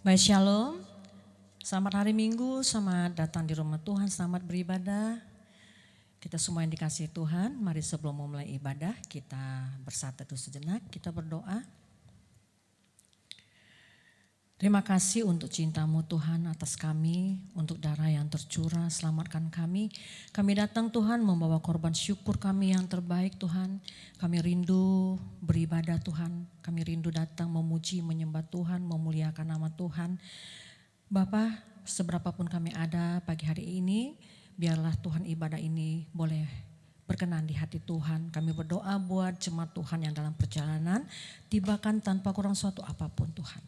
Baik, shalom. Selamat hari Minggu, selamat datang di rumah Tuhan, selamat beribadah. Kita semua yang dikasihi Tuhan, mari sebelum memulai ibadah kita bersatu dulu sejenak, kita berdoa. Terima kasih untuk cinta-Mu Tuhan atas kami, untuk darah yang tercurah, selamatkan kami. Kami datang Tuhan membawa korban syukur kami yang terbaik Tuhan. Kami rindu beribadah Tuhan, kami rindu datang memuji, menyembah Tuhan, memuliakan nama Tuhan. Bapa, seberapapun kami ada pagi hari ini, biarlah Tuhan ibadah ini boleh berkenan di hati Tuhan. Kami berdoa buat jemaat Tuhan yang dalam perjalanan, tibakan tanpa kurang suatu apapun Tuhan.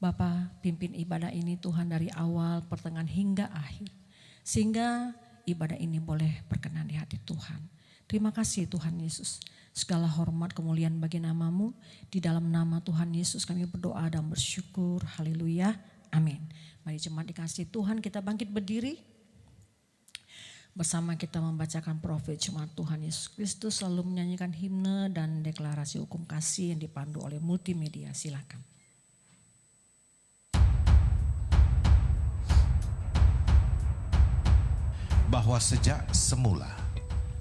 Bapa, pimpin ibadah ini Tuhan dari awal, pertengahan hingga akhir. Sehingga ibadah ini boleh berkenan di hati Tuhan. Terima kasih Tuhan Yesus. Segala hormat kemuliaan bagi nama-Mu. Di dalam nama Tuhan Yesus kami berdoa dan bersyukur. Haleluya. Amin. Mari jemaat dikasih Tuhan, kita bangkit berdiri. Bersama kita membacakan profet jemaat Tuhan Yesus Kristus, selalu menyanyikan himne dan deklarasi hukum kasih yang dipandu oleh multimedia. Silakan. Bahwa sejak semula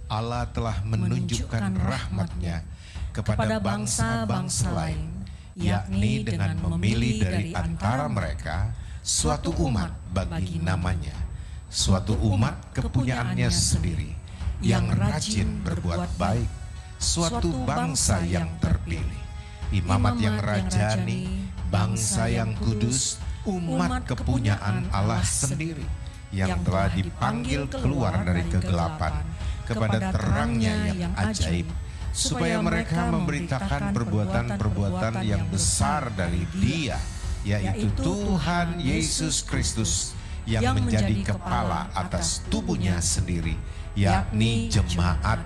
Allah telah menunjukkan rahmat-Nya kepada bangsa-bangsa lain, yakni dengan memilih dari antara mereka suatu umat bagi namanya, suatu umat kepunyaannya sendiri, yang rajin berbuat baik, suatu bangsa yang terpilih, imamat yang rajani, bangsa yang kudus, umat kepunyaan Allah sendiri, yang telah dipanggil keluar dari kegelapan kepada terangnya yang ajaib, supaya mereka memberitakan perbuatan-perbuatan yang besar dari Dia, yaitu Tuhan Yesus Kristus, yang menjadi kepala atas tubuhnya sendiri, yakni jemaat,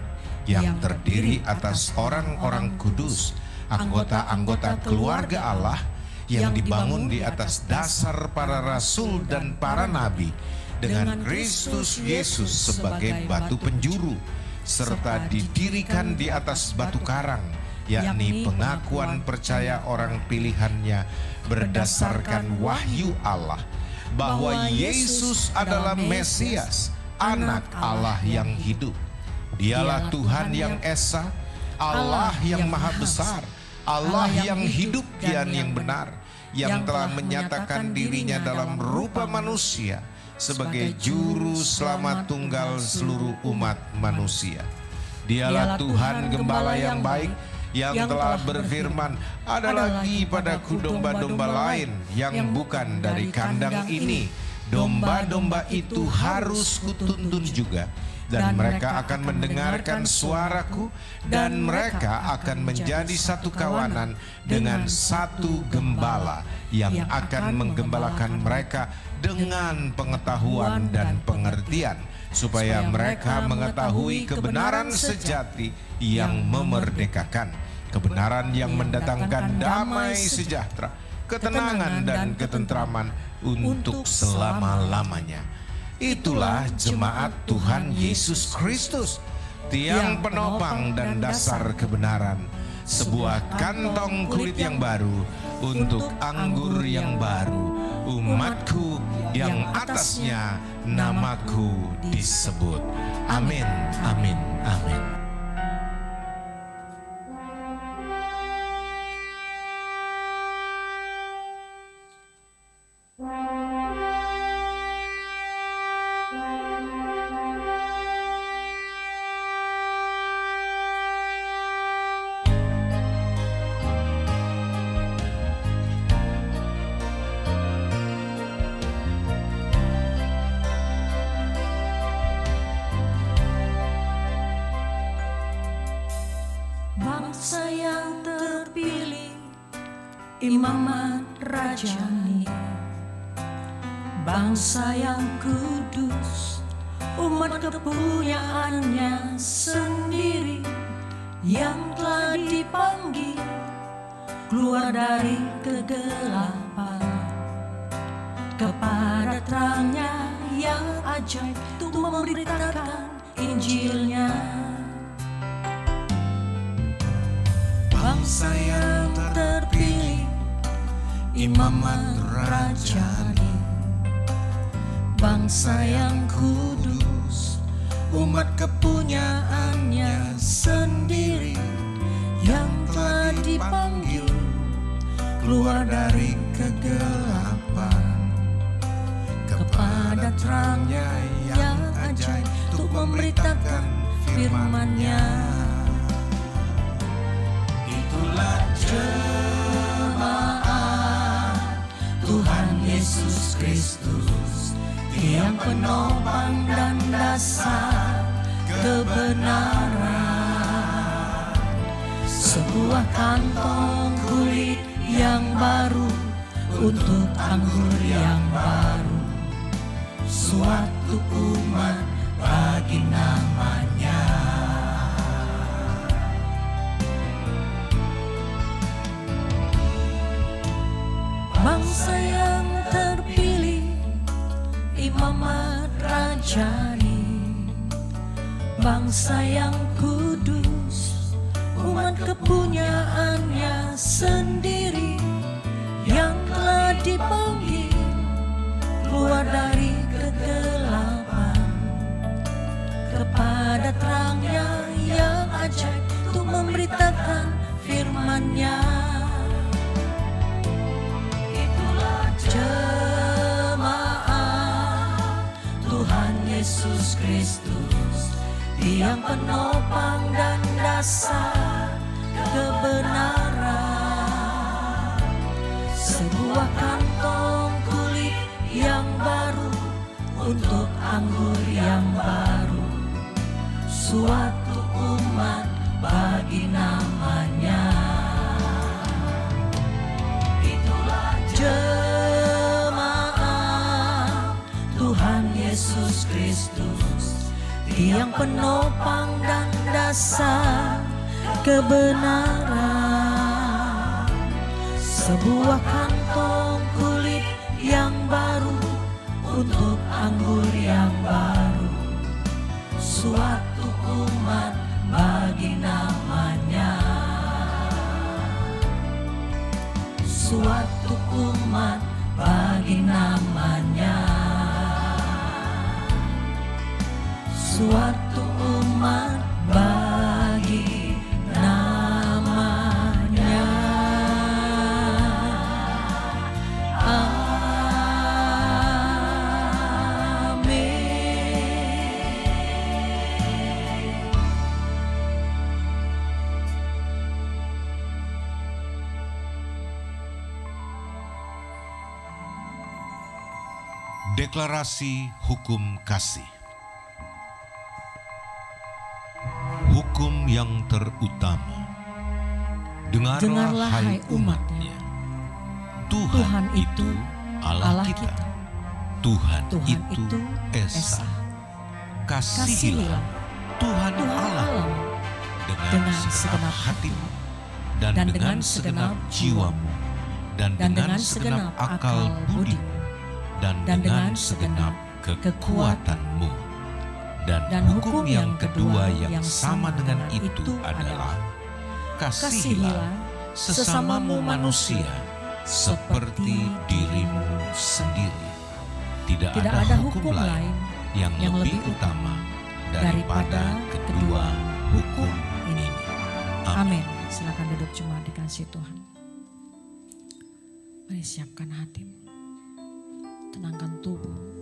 yang terdiri atas orang-orang kudus, anggota-anggota keluarga Allah, yang dibangun di atas dasar para rasul dan para nabi, dengan Kristus Yesus sebagai batu penjuru, serta didirikan di atas batu karang, yakni pengakuan percaya orang pilihannya berdasarkan wahyu Allah, bahwa Yesus adalah Mesias, anak Allah yang hidup. Dialah Tuhan yang Esa, Allah yang maha besar, Allah yang hidup dan yang benar, yang telah menyatakan dirinya dalam rupa manusia, sebagai juru selamat tunggal seluruh umat manusia. Dialah Tuhan Gembala yang baik, yang telah berfirman, ada lagi padaku domba-domba lain yang bukan dari kandang ini. Domba-domba itu harus kutuntun juga, dan mereka akan mendengarkan suaraku, dan mereka akan menjadi satu kawanan dengan satu gembala yang akan menggembalakan mereka dengan pengetahuan dan pengertian, supaya mereka mengetahui kebenaran sejati yang memerdekakan, kebenaran yang mendatangkan damai sejahtera, ketenangan dan ketentraman untuk selama-lamanya. Itulah jemaat Tuhan Yesus Kristus, tiang penopang dan dasar kebenaran, sebuah kantong kulit yang baru untuk anggur yang baru, umatku yang atasnya namaku disebut. Amin, amin, amin. Bangsa yang terpilih, imamat rajani, bangsa yang kudus, umat kepunyaannya sendiri, yang telah dipanggil keluar dari kegelapan kepada terangnya yang ajaib, untuk memberitakan Injilnya. Bangsa yang terpilih, imamat rajani, bangsa yang kudus, umat kepunyaannya sendiri, yang telah dipanggil keluar dari kegelapan kepada terangnya yang ajaib, untuk memberitakan firman-Nya. Itulah jemaat Tuhan Yesus Kristus, yang penopang dan dasar kebenaran. Sebuah kantong kulit yang baru untuk anggur yang baru, suatu umat bagi namanya. Bangsa yang terpilih, imamat rajani, bangsa yang kudus, umat kepunyaannya sendiri, yang telah dipanggil keluar dari kegelapan kepada terangnya yang ajaib, untuk memberitakan firman-Nya. Itulah jemaat Tuhan Yesus Kristus, yang penopang dan dasar kebenaran. Sebuah kantong kulit yang baru untuk anggur yang baru, suatu umat bagi namanya. Itulah jemaat Tuhan Yesus Kristus, yang penopang dan dasar kebenaran. Sebuah kantong kulit yang baru untuk anggur yang baru, suatu umat bagi namanya. Suatu umat bagi namanya. Suatu umat bagi namanya. Deklarasi hukum kasih. Hukum yang terutama. Dengarlah hai umatnya. Tuhan itu Allah kita. Tuhan itu Esa. Kasihilah Tuhan Allah dengan segenap hatimu, dan dengan segenap jiwamu, dan dengan segenap akal budimu, dan dengan segenap kekuatanmu. Dan hukum yang kedua yang sama dengan itu adalah kasihilah sesamamu manusia seperti dirimu sendiri. Tidak ada hukum lain yang lebih utama daripada kedua hukum ini. Amin. Silakan duduk jemaat dikasih Tuhan. Mari siapkan hatimu. Tenangkan tubuh.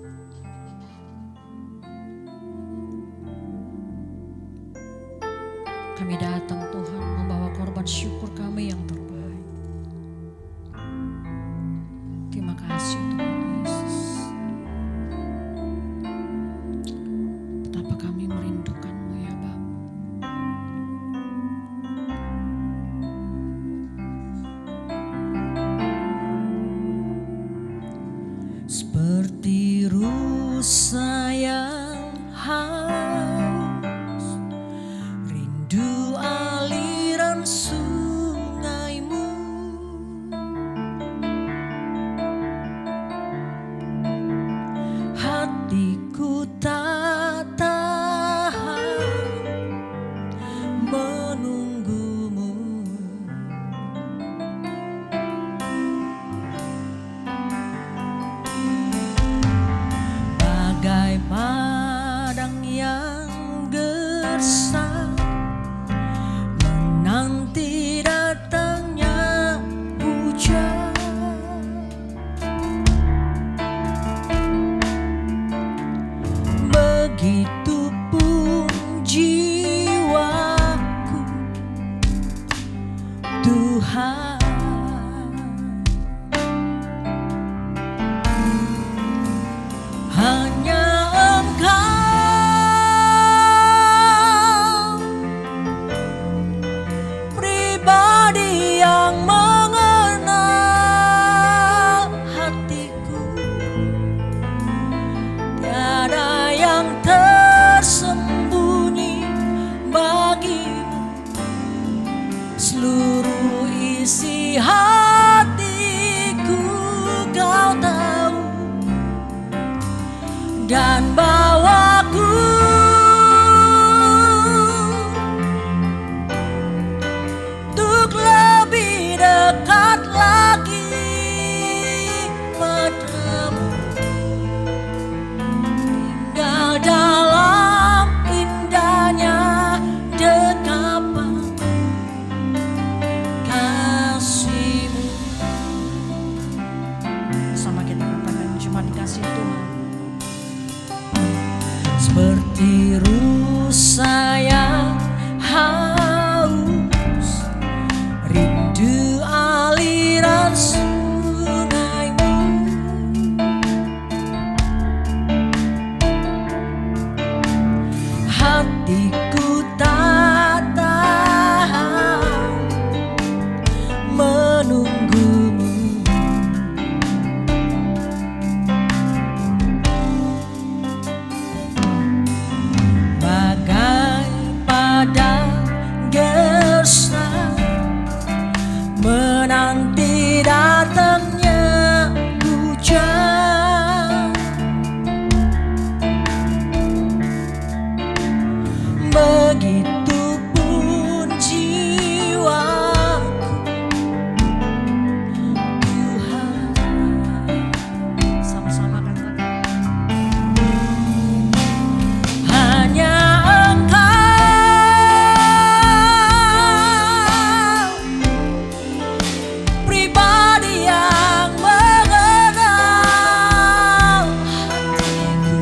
Kami datang Tuhan membawa korban syukur kami yang terbaik. Terima kasih Tuhan Yesus. Betapa kami merindukan-Mu ya Bapa. Seperti rusa yang haus, rindu aliran sungai-Mu. Hatiku tak tahan menunggu-Mu. seluruh isi hatiku Kau tahu, dan bawaku untuk lebih dekat lagi padamu, tinggal dalam indahnya dekapan kasih-Mu. Sama kita katakan, cuma dikasih Tuhan. Seperti rusa yang haus, rindu aliran sungai-Mu. Hatiku tak tahan menunggu-Mu. Bagai padang gersang menanti datangnya hujan, begitupun jiwaku Tuhan. Sama-sama katakan, hanya Engkau pribadi yang mengenal hatiku,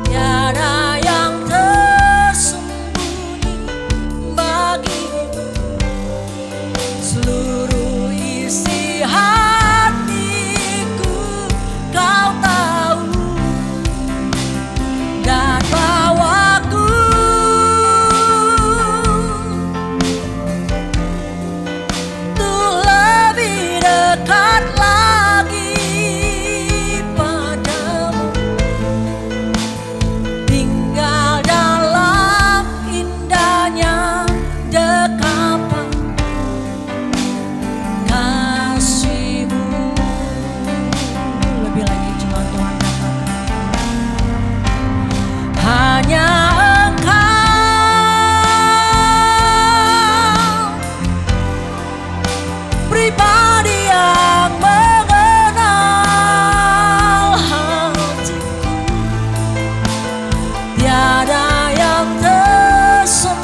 tiada yang tersembunyi bagimu. Seluruh isi hatiku Kau tahu, dan bawaku untuk lebih dekat lagi padamu, tinggal dalam indahnya dekapan kasih-Mu. Lebih lagi cuma Tuhan katakan, hanya Engkau pribadi yang mengenal hatiku, tiada yang tersembunyi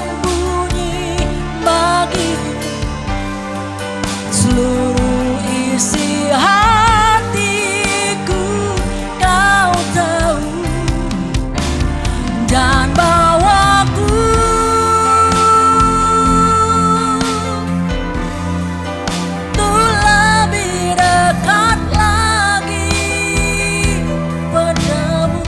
bagimu. Seluruh isi hatiku Kau tahu, dan bawaku untuk lebih dekat lagi padamu,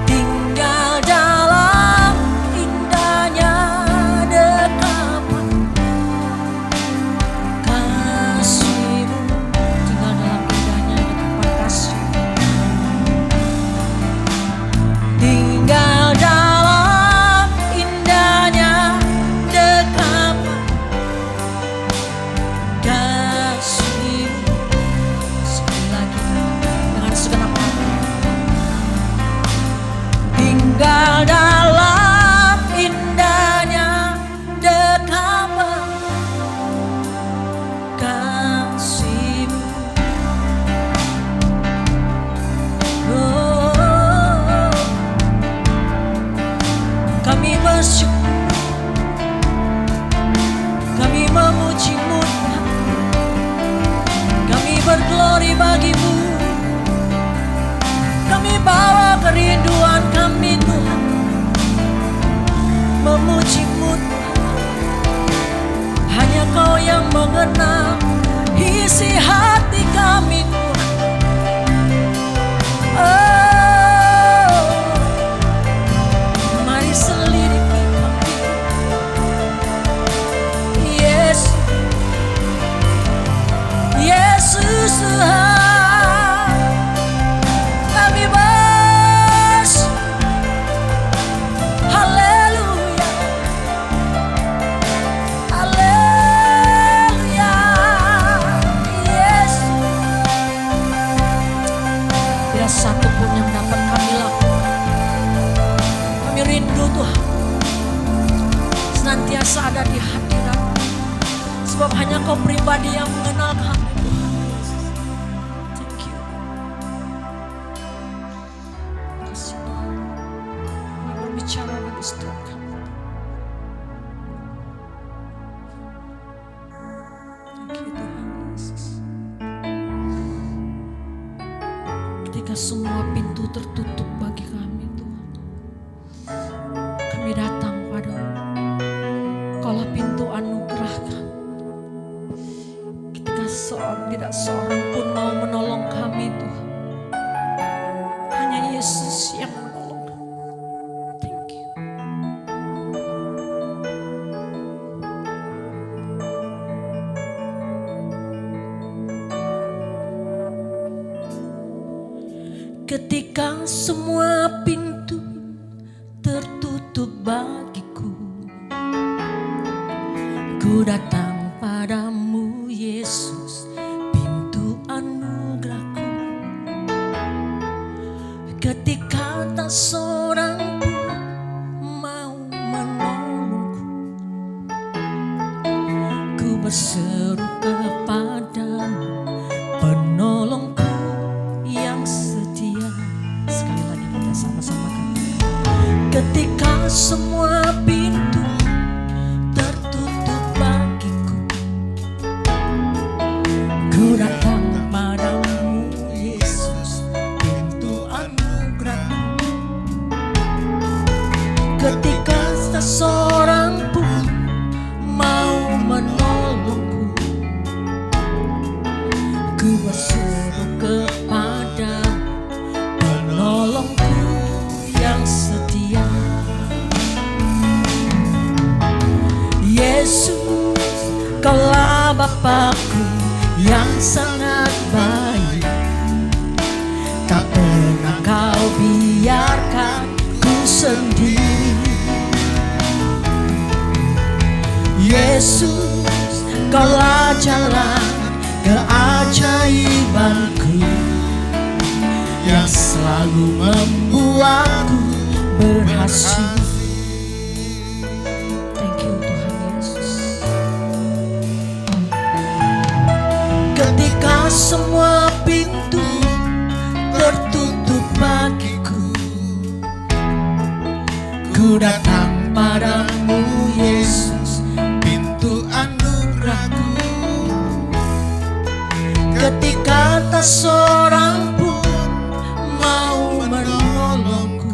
tinggal dalam indahnya dekapan kasih-Mu. Tinggal dalam indahnya dekapan kasih-Mu, tinggal dalam indahnya dekapan kasih-Mu. Sekali lagi dengan segenap hati, tinggal dalam indahnya dekapan kasih-Mu. Oh, kami bersyukur, kami memuji-Mu Tuhan, kami berglori bagi-Mu, kami bawa kerinduan kami Tuhan, memuji-Mu Tuhan. Hanya Kau yang mengenal isi hati kami Tuhan. Oh, mari selidiki kami, Yesus, Yesus Tuhan. Kami bersyukur you Tuhan, senantiasa ada di hadirat, sebab hanya Kau pribadi yang mengenal kami Tuhan Yesus. Thank you. Terima kasih Tuhan. Kami berbicara bagi setiap kami. Thank you Tuhan Yesus. Ketika semua pintu tertutup bagi kami Tuhan, kami datang padamu. Kaulah pintu anugerah kami. Ketika tidak seorang pun mau menolong kami Tuhan, hanya Yesus yang menolong kami. Thank you. Ketika semua pintu tertutup bagiku, ku datang padamu Yesus, pintu anugerahku. Ketika tak seorang pun mau menolongku, ku berseru kepadamu, penolongku yang setia. Sekali lagi kita sama-sama katakan. Ketika semua pintu tertutup bagiku, ku datang padamu Yesus, pintu anugerahku. Ketika tak seorang pun mau menolongku, ku berseru kepada penolongku yang setia. Yesus, Kaulah Bapakku yang sangat baik, tak pernah Kau biarkan ku sendiri. Yesus, Kaulah jalan keajaibanku, yang selalu membuatku berhasil. Thank you Tuhan Yesus. Ketika semua pintu tertutup bagiku, ku datang padamu Yesus, pintu anugerahku. Ketika tak seorang pun mau menolongku,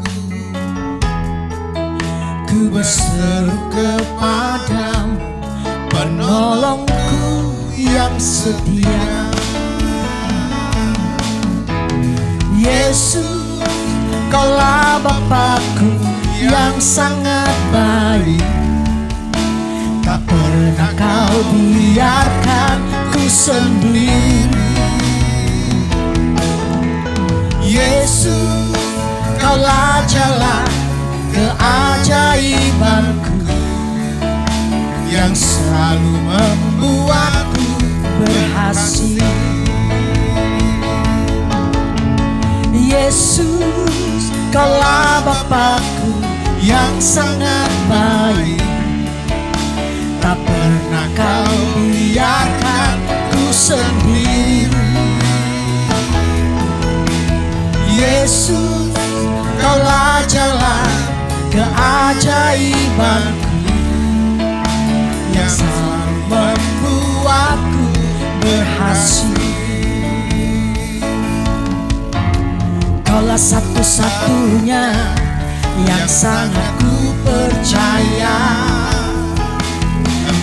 ku berseru kepadamu, penolongku yang setia. Yesus, Kaulah Bapakku yang sangat baik, tak pernah Kau biarkan ku sendiri. Yesus, Kaulah jalan keajaibanku, yang selalu membuatku berhasil. Yesus, Kaulah Bapakku yang sangat baik, tak pernah Kau biarkan ku sendiri. Yesus, Kaulah jalan keajaibanku, yang selalu membuatku berhasil. Kaulah satu-satunya yang sangat ku percaya.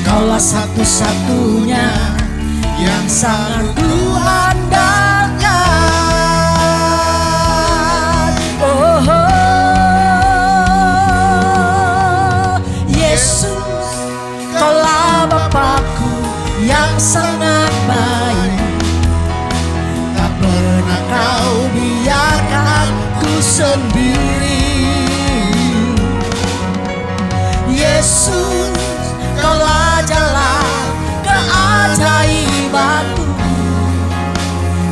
Kaulah satu-satunya yang sangat ku andalkan. Oh, Yesus, Kaulah Bapakku yang sangat baik, tak pernah Kau biarkan ku sendiri. Yesus, Kaulah jalan keajaibanku,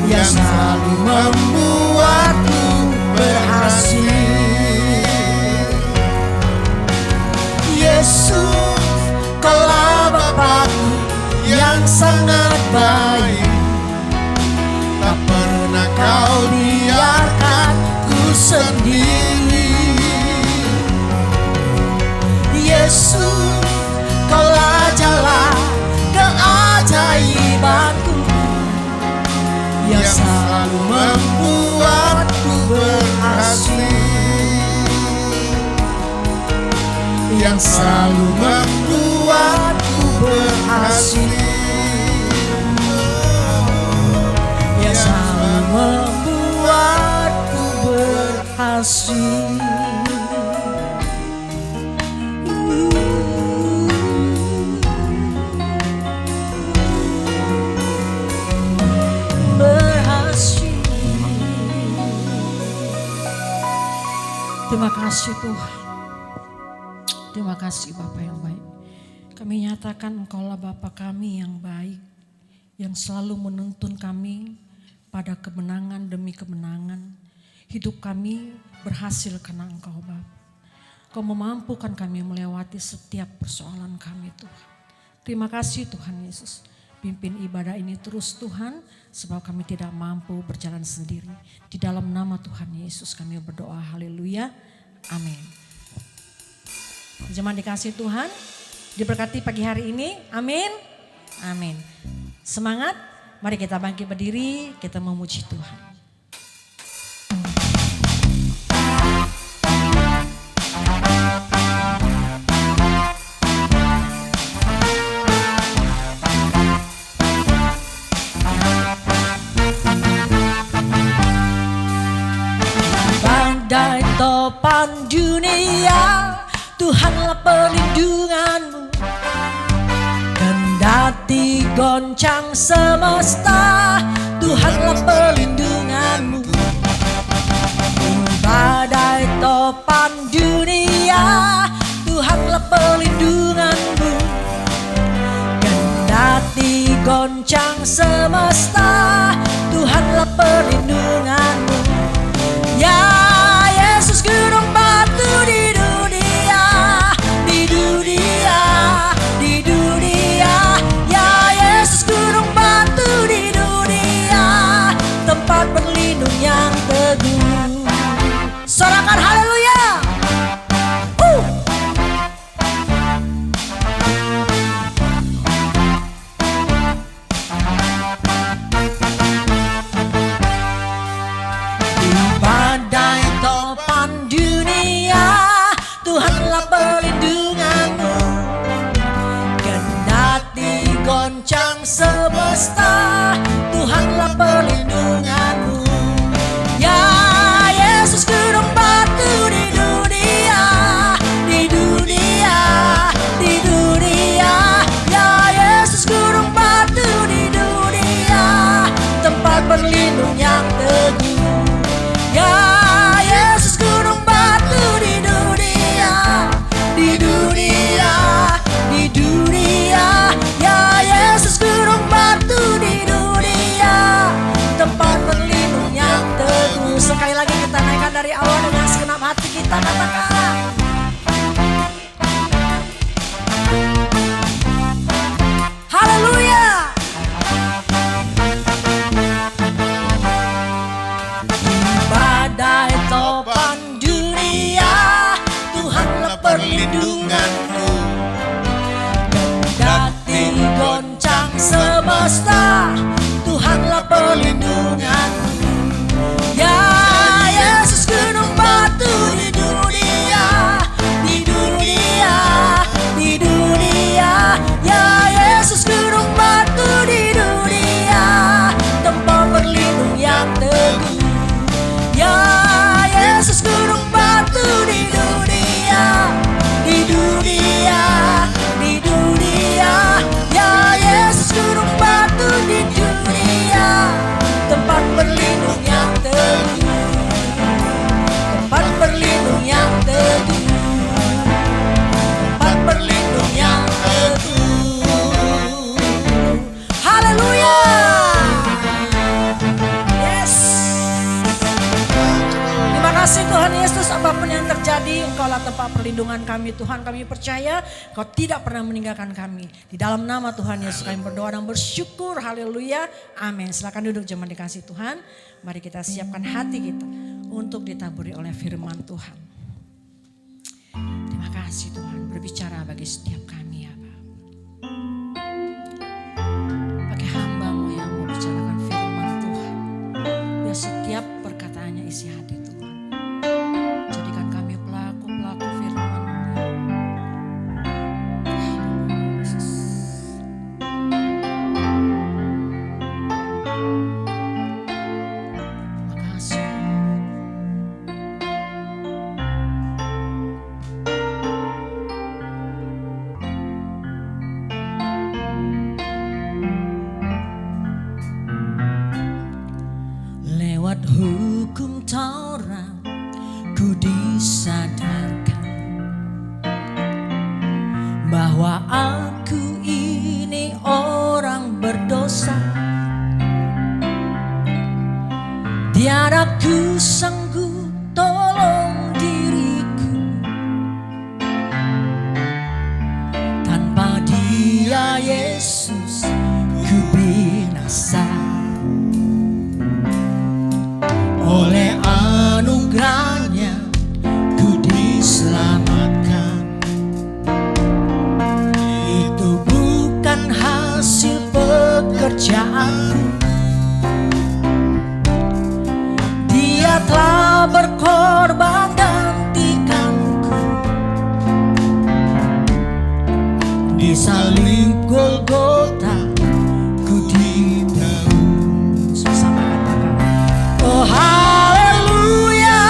yang selalu membuatku berhasil. yang selalu membuatku berhasil, yang selalu membuatku berhasil. Berhasil. Terima kasih Tuhan. Terima kasih Bapa yang baik. Kami nyatakan Engkaulah Bapa kami yang baik, yang selalu menuntun kami pada kemenangan demi kemenangan. Hidup kami berhasil karena Engkau Bapa. Kau memampukan kami melewati setiap persoalan kami Tuhan. Terima kasih Tuhan Yesus. Pimpin ibadah ini terus Tuhan, sebab kami tidak mampu berjalan sendiri. Di dalam nama Tuhan Yesus kami berdoa, haleluya, amin. Jemaat dikasih Tuhan, diberkati pagi hari ini, amin, amin. Semangat, mari kita bangkit berdiri, kita memuji Tuhan. Badai topan dunia, Tuhanlah perlindunganmu. Kendati goncang semesta, Tuhanlah perlindunganmu. Badai topan dunia, Tuhanlah perlindunganmu. Kendati goncang semesta, Tuhanlah perlindunganmu. Ya Yesus gunung batu di dunia, di dunia, di dunia. Ya Yesus gunung batu di dunia, tempat berlindung yang teguh. Sorakan haleluya. Badai topan dunia, Tuhanlah perlindunganmu. Kendati goncang semesta, Tuhanlah perlindunganmu. Ya Yesus gunung batu di dunia, di dunia, di dunia. Ya Yesus gunung batu di dunia, tempat berlindung yang teguh. Ya Yesus gunung batu di dunia, di dunia, di dunia. Ya Yesus gunung batu di dunia, tempat berlindung yang teguh. Sekali lagi kita naikkan dari awal dengan segenap hati kita, katakan haleluya. Badai topan dunia, Tuhanlah perlindunganku. Kendati goncang semesta, Tuhanlah perlindunganku. Ya Yesus gunung batu di dunia, di dunia, di dunia. Ya Yesus gunung batu di dunia, tempat berlindung yang teguh. Ya Yesus gunung batu di dunia, di dunia, di dunia. Ya Yesus gunung batu di dunia, tempat berlindung yang teguh, tempat berlindung yang teguh, tempat berlindung yang teguh. Haleluya. Yes. Terima kasih Tuhan Yesus, apapun yang terjadi Engkaulah tempat perlindungan kami Tuhan. Kami percaya Kau tidak pernah meninggalkan kami. Di dalam nama Tuhan Yesus kami berdoa dan bersyukur. Haleluya. Amin. Silakan duduk jemaat dikasih Tuhan. Mari kita siapkan hati kita untuk ditaburi oleh firman Tuhan. Terima kasih Tuhan, berbicara bagi setiap kami ya Bapa. Pakai hamba-Mu yang mau bicarakan firman Tuhan. Biar setiap perkataannya isi hati Tuhan. Jadikan kami pelaku-pelaku firman-Mu. bahwa aku ini orang berdosa. Tiada ku sanggup tolong diriku, tanpa Dia Yesus ku binasa. Oleh anugerahnya ku diselamatkan. Itu bukan hasil pekerjaanku, Dia telah berkorban gantikanku. Di salib Golgota ku ditebus. Sama katakan, oh haleluya,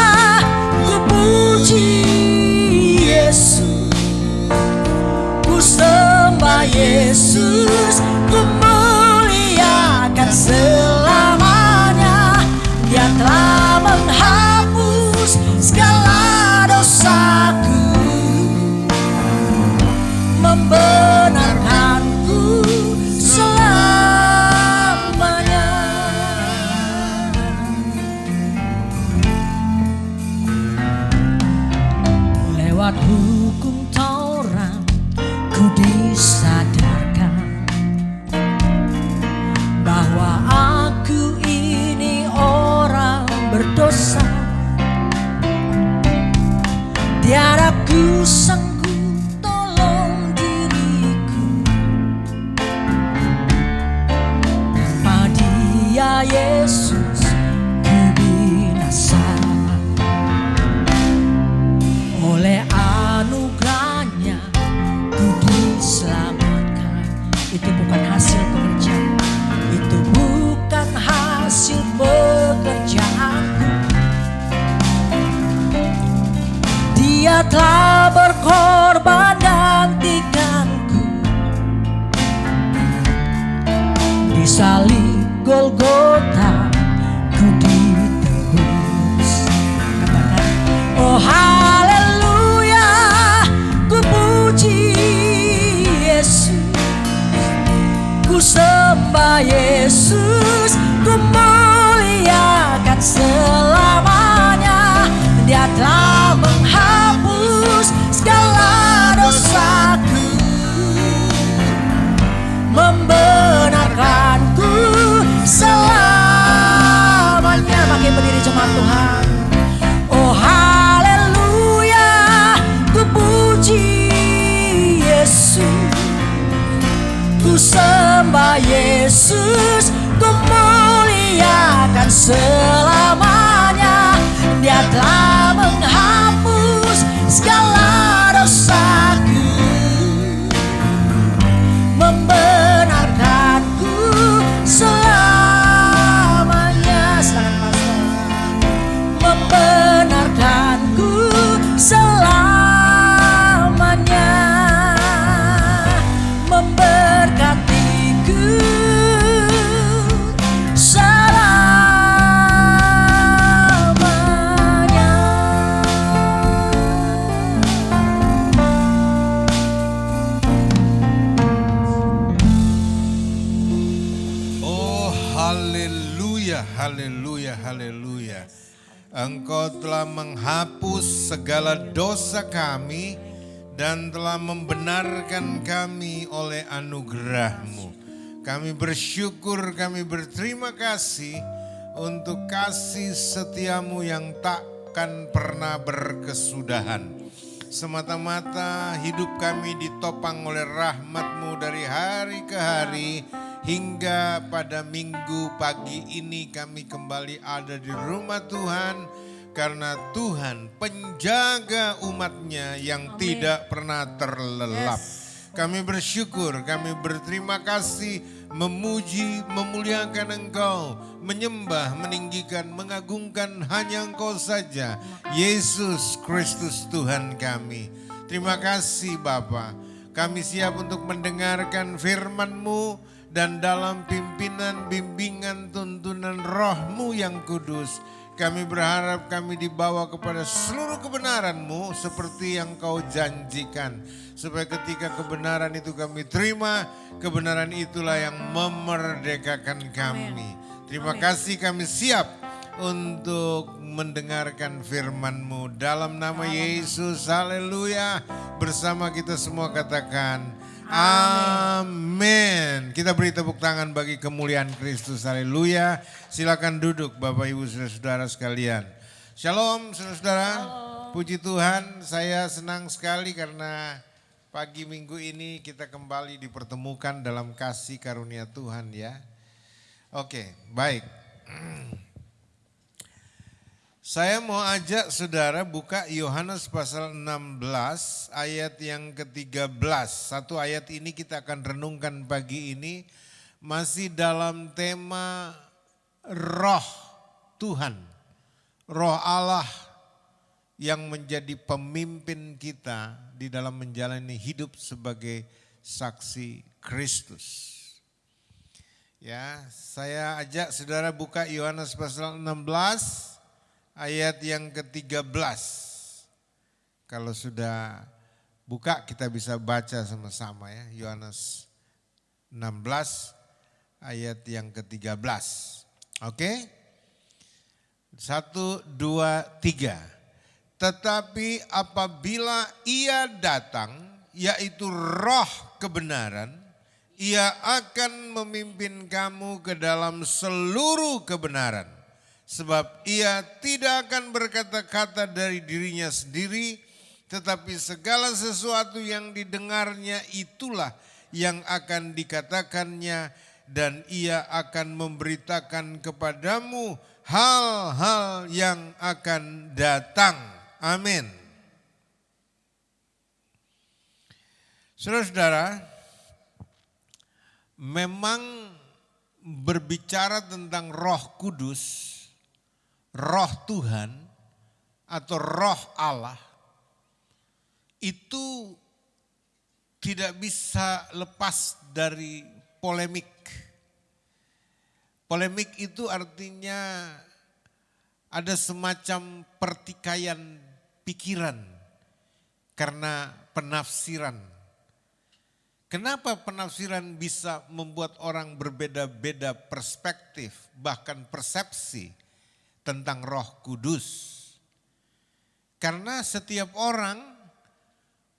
ku puji Yesus, ku sembah Yesus, ku muliakan selamanya. Dia telah menghapus segala dosaku, membenarkanku selamanya. Lewat hukum Taurat ku disadarkan bahwa aku ini orang berdosa. Tiada ku sanggup tolong diriku, tanpa Dia Yesus ku binasa. Oleh anugerahnya ku diselamatkan. Itu bukan hasil pekerjaan, itu bukan hasil pekerjaanku. Dia telah berkorban gantikanku. Di salib Golgota ku ditebus. Katakan, oh haleluya, ku puji Yesus, ku sembah Yesus, ku muliakan selamanya. Dia telah menghapus segala dosaku, membenarkanku selamanya. Makin berdiri jemaat Tuhan. Oh haleluya, ku puji Yesus, ku sembah Yesus, ku muliakan selamanya. Dia telah menghapus segala dosaku, membenarkanku selamanya. Silakan pastor. Membenarkanku selamanya, memberkatiku selamanya. Oh haleluya, haleluya, haleluya. Engkau telah menghapus segala dosa kami dan telah membenarkan kami oleh anugerah-Mu. Kami bersyukur, kami berterima kasih untuk kasih setiamu yang takkan pernah berkesudahan. Semata-mata hidup kami ditopang oleh rahmat-Mu dari hari ke hari, hingga pada minggu pagi ini kami kembali ada di rumah Tuhan, karena Tuhan penjaga umat-Nya yang tidak pernah terlelap. Kami bersyukur, kami berterima kasih, memuji, memuliakan Engkau, menyembah, meninggikan, mengagungkan hanya Engkau saja, Yesus Kristus Tuhan kami. Terima kasih Bapa, kami siap untuk mendengarkan firman-Mu, dan dalam pimpinan, bimbingan, tuntunan Roh-Mu yang kudus, Kami berharap kami dibawa kepada seluruh kebenaran-Mu seperti yang Kau janjikan. Supaya ketika kebenaran itu kami terima, kebenaran itulah yang memerdekakan kami. Terima kasih, kami siap untuk mendengarkan firman-Mu. Dalam nama Yesus, haleluya. Bersama kita semua katakan, amin. Kita beri tepuk tangan bagi kemuliaan Kristus. Haleluya. Silakan duduk Bapak Ibu saudara-saudara sekalian. Shalom saudara-saudara. Puji Tuhan, saya senang sekali karena pagi minggu ini kita kembali dipertemukan dalam kasih karunia Tuhan ya. Oke, baik. Saya mau ajak saudara buka Yohanes pasal 16 ayat yang ke-13. Satu ayat ini kita akan renungkan pagi ini masih dalam tema Roh Tuhan. Roh Allah yang menjadi pemimpin kita di dalam menjalani hidup sebagai saksi Kristus. Ya, saya ajak saudara buka Yohanes pasal 16. Ayat yang ke-13. Kalau sudah buka kita bisa baca sama-sama ya. Yohanes 16 ayat yang ke-13. Oke? 1, 2, 3. Tetapi apabila Ia datang, yaitu Roh kebenaran, Ia akan memimpin kamu ke dalam seluruh kebenaran. Sebab Ia tidak akan berkata-kata dari dirinya sendiri, tetapi segala sesuatu yang didengarnya itulah yang akan dikatakannya, dan Ia akan memberitakan kepadamu hal-hal yang akan datang. Amin. Saudara-saudara, memang berbicara tentang Roh Kudus, Roh Tuhan atau Roh Allah itu tidak bisa lepas dari polemik. Polemik itu artinya ada semacam pertikaian pikiran karena penafsiran. Kenapa penafsiran bisa membuat orang berbeda-beda perspektif, bahkan persepsi tentang Roh Kudus? Karena setiap orang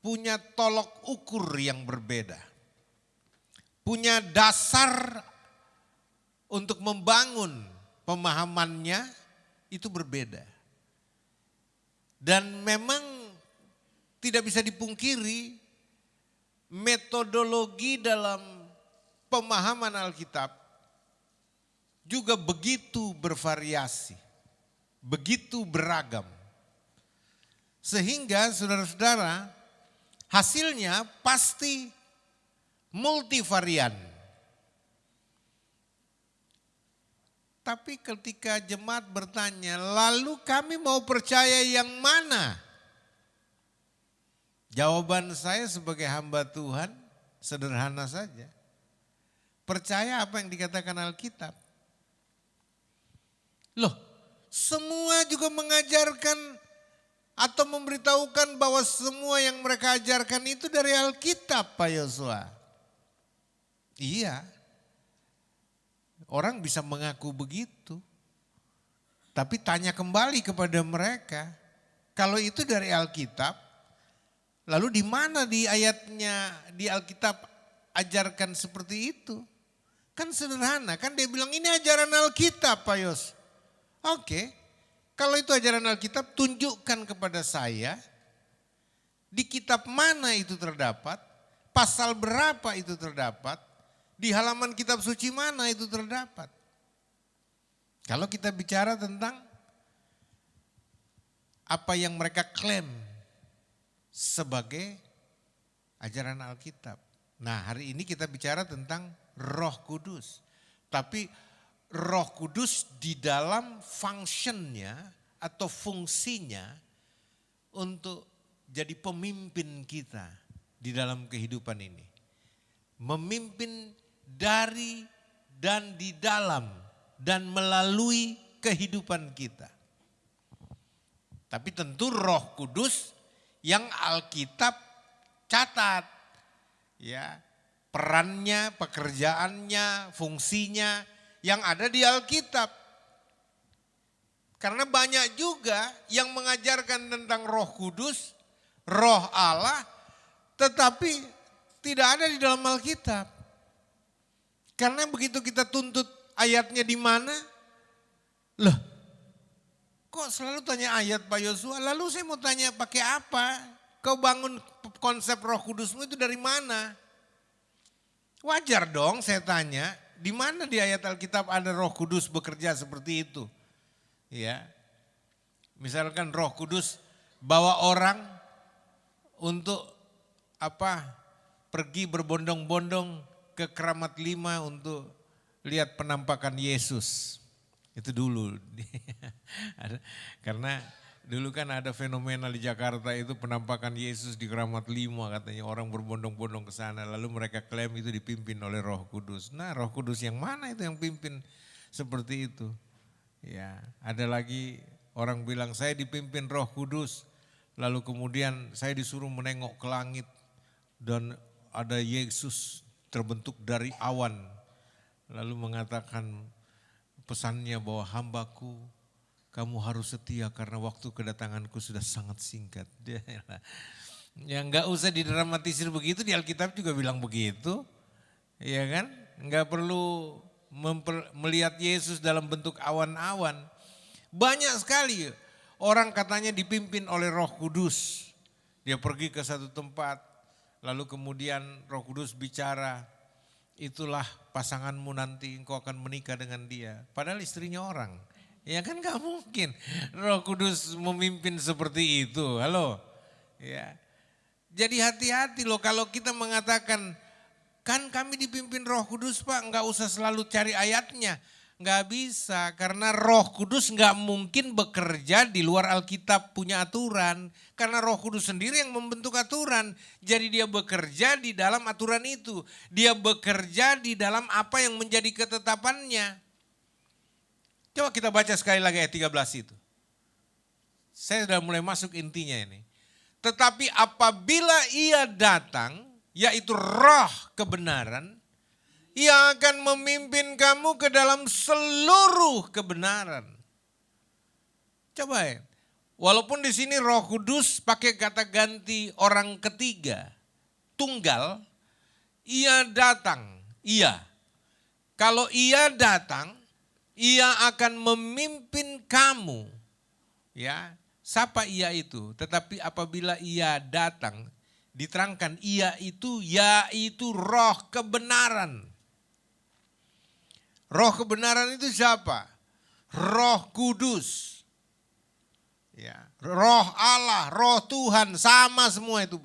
punya tolok ukur yang berbeda. Punya dasar untuk membangun pemahamannya itu berbeda. Dan memang tidak bisa dipungkiri metodologi dalam pemahaman Alkitab juga begitu bervariasi. Begitu beragam. Sehingga saudara-saudara hasilnya pasti multivarian. Tapi ketika jemaat bertanya, lalu kami mau percaya yang mana? Jawaban saya sebagai hamba Tuhan sederhana saja. Percaya apa yang dikatakan Alkitab. Loh, semua juga mengajarkan atau memberitahukan bahwa semua yang mereka ajarkan itu dari Alkitab, Pak Yosua. Iya, orang bisa mengaku begitu. Tapi tanya kembali kepada mereka, kalau itu dari Alkitab, lalu di mana di ayatnya di Alkitab ajarkan seperti itu? Kan sederhana, kan dia bilang ini ajaran Alkitab, Pak Yos. Oke, kalau itu ajaran Alkitab tunjukkan kepada saya di kitab mana itu terdapat, pasal berapa itu terdapat, di halaman kitab suci mana itu terdapat. Kalau kita bicara tentang apa yang mereka klaim sebagai ajaran Alkitab. Nah, hari ini kita bicara tentang Roh Kudus. Tapi Roh Kudus di dalam functionnya atau fungsinya untuk jadi pemimpin kita di dalam kehidupan ini. Memimpin dari dan di dalam dan melalui kehidupan kita. Tapi tentu Roh Kudus yang Alkitab catat. Ya, perannya, pekerjaannya, fungsinya yang ada di Alkitab. Karena banyak juga yang mengajarkan tentang Roh Kudus, Roh Allah, tetapi tidak ada di dalam Alkitab. Karena begitu kita tuntut ayatnya di mana, loh kok selalu tanya ayat Pak Yosua, lalu saya mau tanya pakai apa? Kau bangun konsep Roh Kudusmu itu dari mana? Wajar dong saya tanya, di mana di ayat Alkitab ada Roh Kudus bekerja seperti itu? Ya, misalkan Roh Kudus bawa orang untuk pergi berbondong-bondong ke Keramat 5 untuk lihat penampakan Yesus. Itu dulu. Karena dulu kan ada fenomena di Jakarta itu penampakan Yesus di Keramat 5 katanya, orang berbondong-bondong ke sana, lalu mereka klaim itu dipimpin oleh Roh Kudus. Nah, Roh Kudus yang mana itu yang pimpin seperti itu? Ya, ada lagi orang bilang saya dipimpin Roh Kudus, lalu kemudian saya disuruh menengok ke langit dan ada Yesus terbentuk dari awan, lalu mengatakan pesannya bahwa hambaku, kamu harus setia karena waktu kedatanganku sudah sangat singkat. Ya nggak usah didramatisir begitu, di Alkitab juga bilang begitu, ya kan? Nggak perlu melihat Yesus dalam bentuk awan-awan. Banyak sekali orang katanya dipimpin oleh Roh Kudus. Dia pergi ke satu tempat, lalu kemudian Roh Kudus bicara, itulah pasanganmu nanti, engkau akan menikah dengan dia. Padahal istrinya orang. Ya kan gak mungkin Roh Kudus memimpin seperti itu. Halo. Ya. Jadi hati-hati loh kalau kita mengatakan, kan kami dipimpin Roh Kudus Pak, gak usah selalu cari ayatnya. Gak bisa, karena Roh Kudus gak mungkin bekerja di luar Alkitab punya aturan. Karena Roh Kudus sendiri yang membentuk aturan. Jadi dia bekerja di dalam aturan itu. Dia bekerja di dalam apa yang menjadi ketetapannya. Coba kita baca sekali lagi ayat 13 itu. Saya sudah mulai masuk intinya ini. Tetapi apabila ia datang, yaitu Roh kebenaran, ia akan memimpin kamu ke dalam seluruh kebenaran. Coba ya, walaupun di sini Roh Kudus pakai kata ganti orang ketiga, tunggal, ia datang, ia. Kalau ia datang, ia akan memimpin kamu. Ya, siapa ia itu? Tetapi apabila ia datang, diterangkan ia itu, yaitu Roh kebenaran. Roh kebenaran itu siapa? Roh Kudus. Ya, Roh Allah, Roh Tuhan, sama semua itu.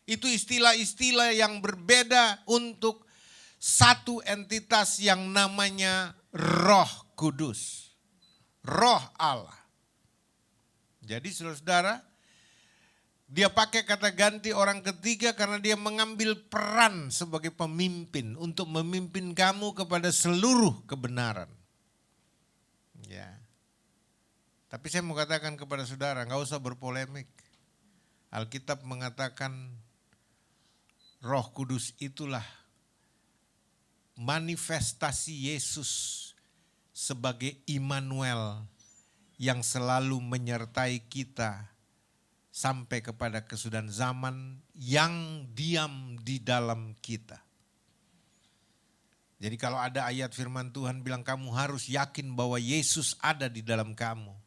Itu istilah-istilah yang berbeda untuk satu entitas yang namanya Roh Kudus. Roh Allah. Jadi saudara-saudara, dia pakai kata ganti orang ketiga karena dia mengambil peran sebagai pemimpin untuk memimpin kamu kepada seluruh kebenaran. Ya. Tapi saya mau katakan kepada saudara, nggak usah berpolemik. Alkitab mengatakan Roh Kudus itulah manifestasi Yesus sebagai Immanuel yang selalu menyertai kita sampai kepada kesudahan zaman yang diam di dalam kita. Jadi kalau ada ayat firman Tuhan bilang kamu harus yakin bahwa Yesus ada di dalam kamu.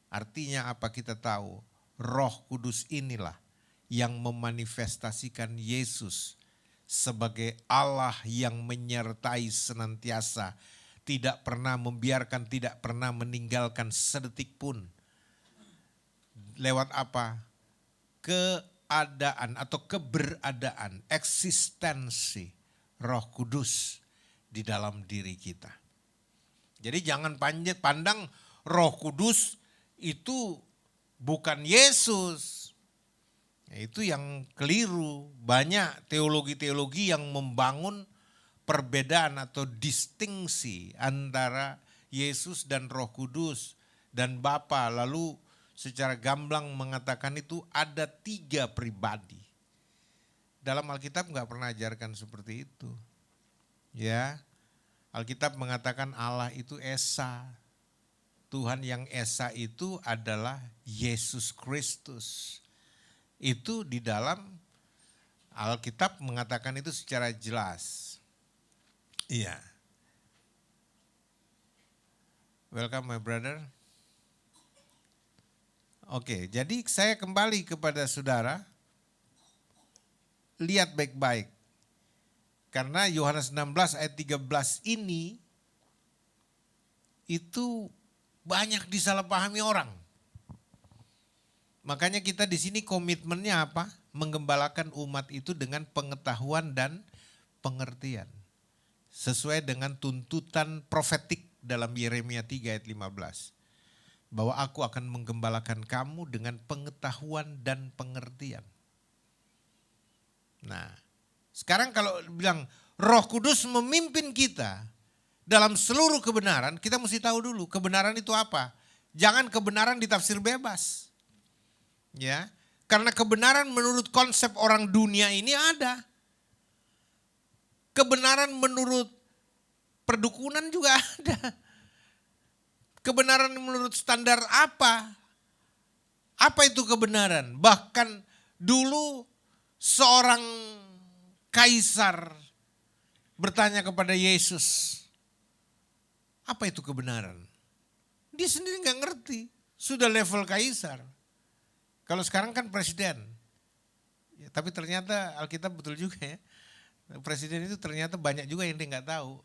Artinya apa kita tahu? Roh Kudus inilah yang memanifestasikan Yesus sebagai Allah yang menyertai senantiasa. Tidak pernah membiarkan, tidak pernah meninggalkan sedetik pun. Lewat apa? Keadaan atau keberadaan, eksistensi Roh Kudus di dalam diri kita. Jadi jangan pandang Roh Kudus itu bukan Yesus. Itu yang keliru. Banyak teologi-teologi yang membangun perbedaan atau distingsi antara Yesus dan Roh Kudus dan Bapa, lalu secara gamblang mengatakan itu ada 3 pribadi. Dalam Alkitab nggak pernah ajarkan seperti itu. Ya, Alkitab mengatakan Allah itu Esa. Tuhan yang Esa itu adalah Yesus Kristus. Itu di dalam Alkitab mengatakan itu secara jelas. Iya. Welcome my brother. Oke, jadi saya kembali kepada saudara. Lihat baik-baik. Karena Yohanes 16 ayat 13 ini itu banyak disalahpahami orang. Makanya kita di sini komitmennya apa? Menggembalakan umat itu dengan pengetahuan dan pengertian. Sesuai dengan tuntutan profetik dalam Yeremia 3 ayat 15. Bahwa aku akan menggembalakan kamu dengan pengetahuan dan pengertian. Nah, sekarang kalau bilang Roh Kudus memimpin kita dalam seluruh kebenaran, kita mesti tahu dulu kebenaran itu apa. Jangan kebenaran ditafsir bebas. Ya, karena kebenaran menurut konsep orang dunia ini ada. Kebenaran menurut perdukunan juga ada. Kebenaran menurut standar apa? Apa itu kebenaran? Bahkan dulu seorang kaisar bertanya kepada Yesus, apa itu kebenaran? Dia sendiri nggak ngerti, sudah level kaisar. Kalau sekarang kan presiden. Ya, tapi ternyata Alkitab betul juga ya. Presiden itu ternyata banyak juga yang dia nggak tahu.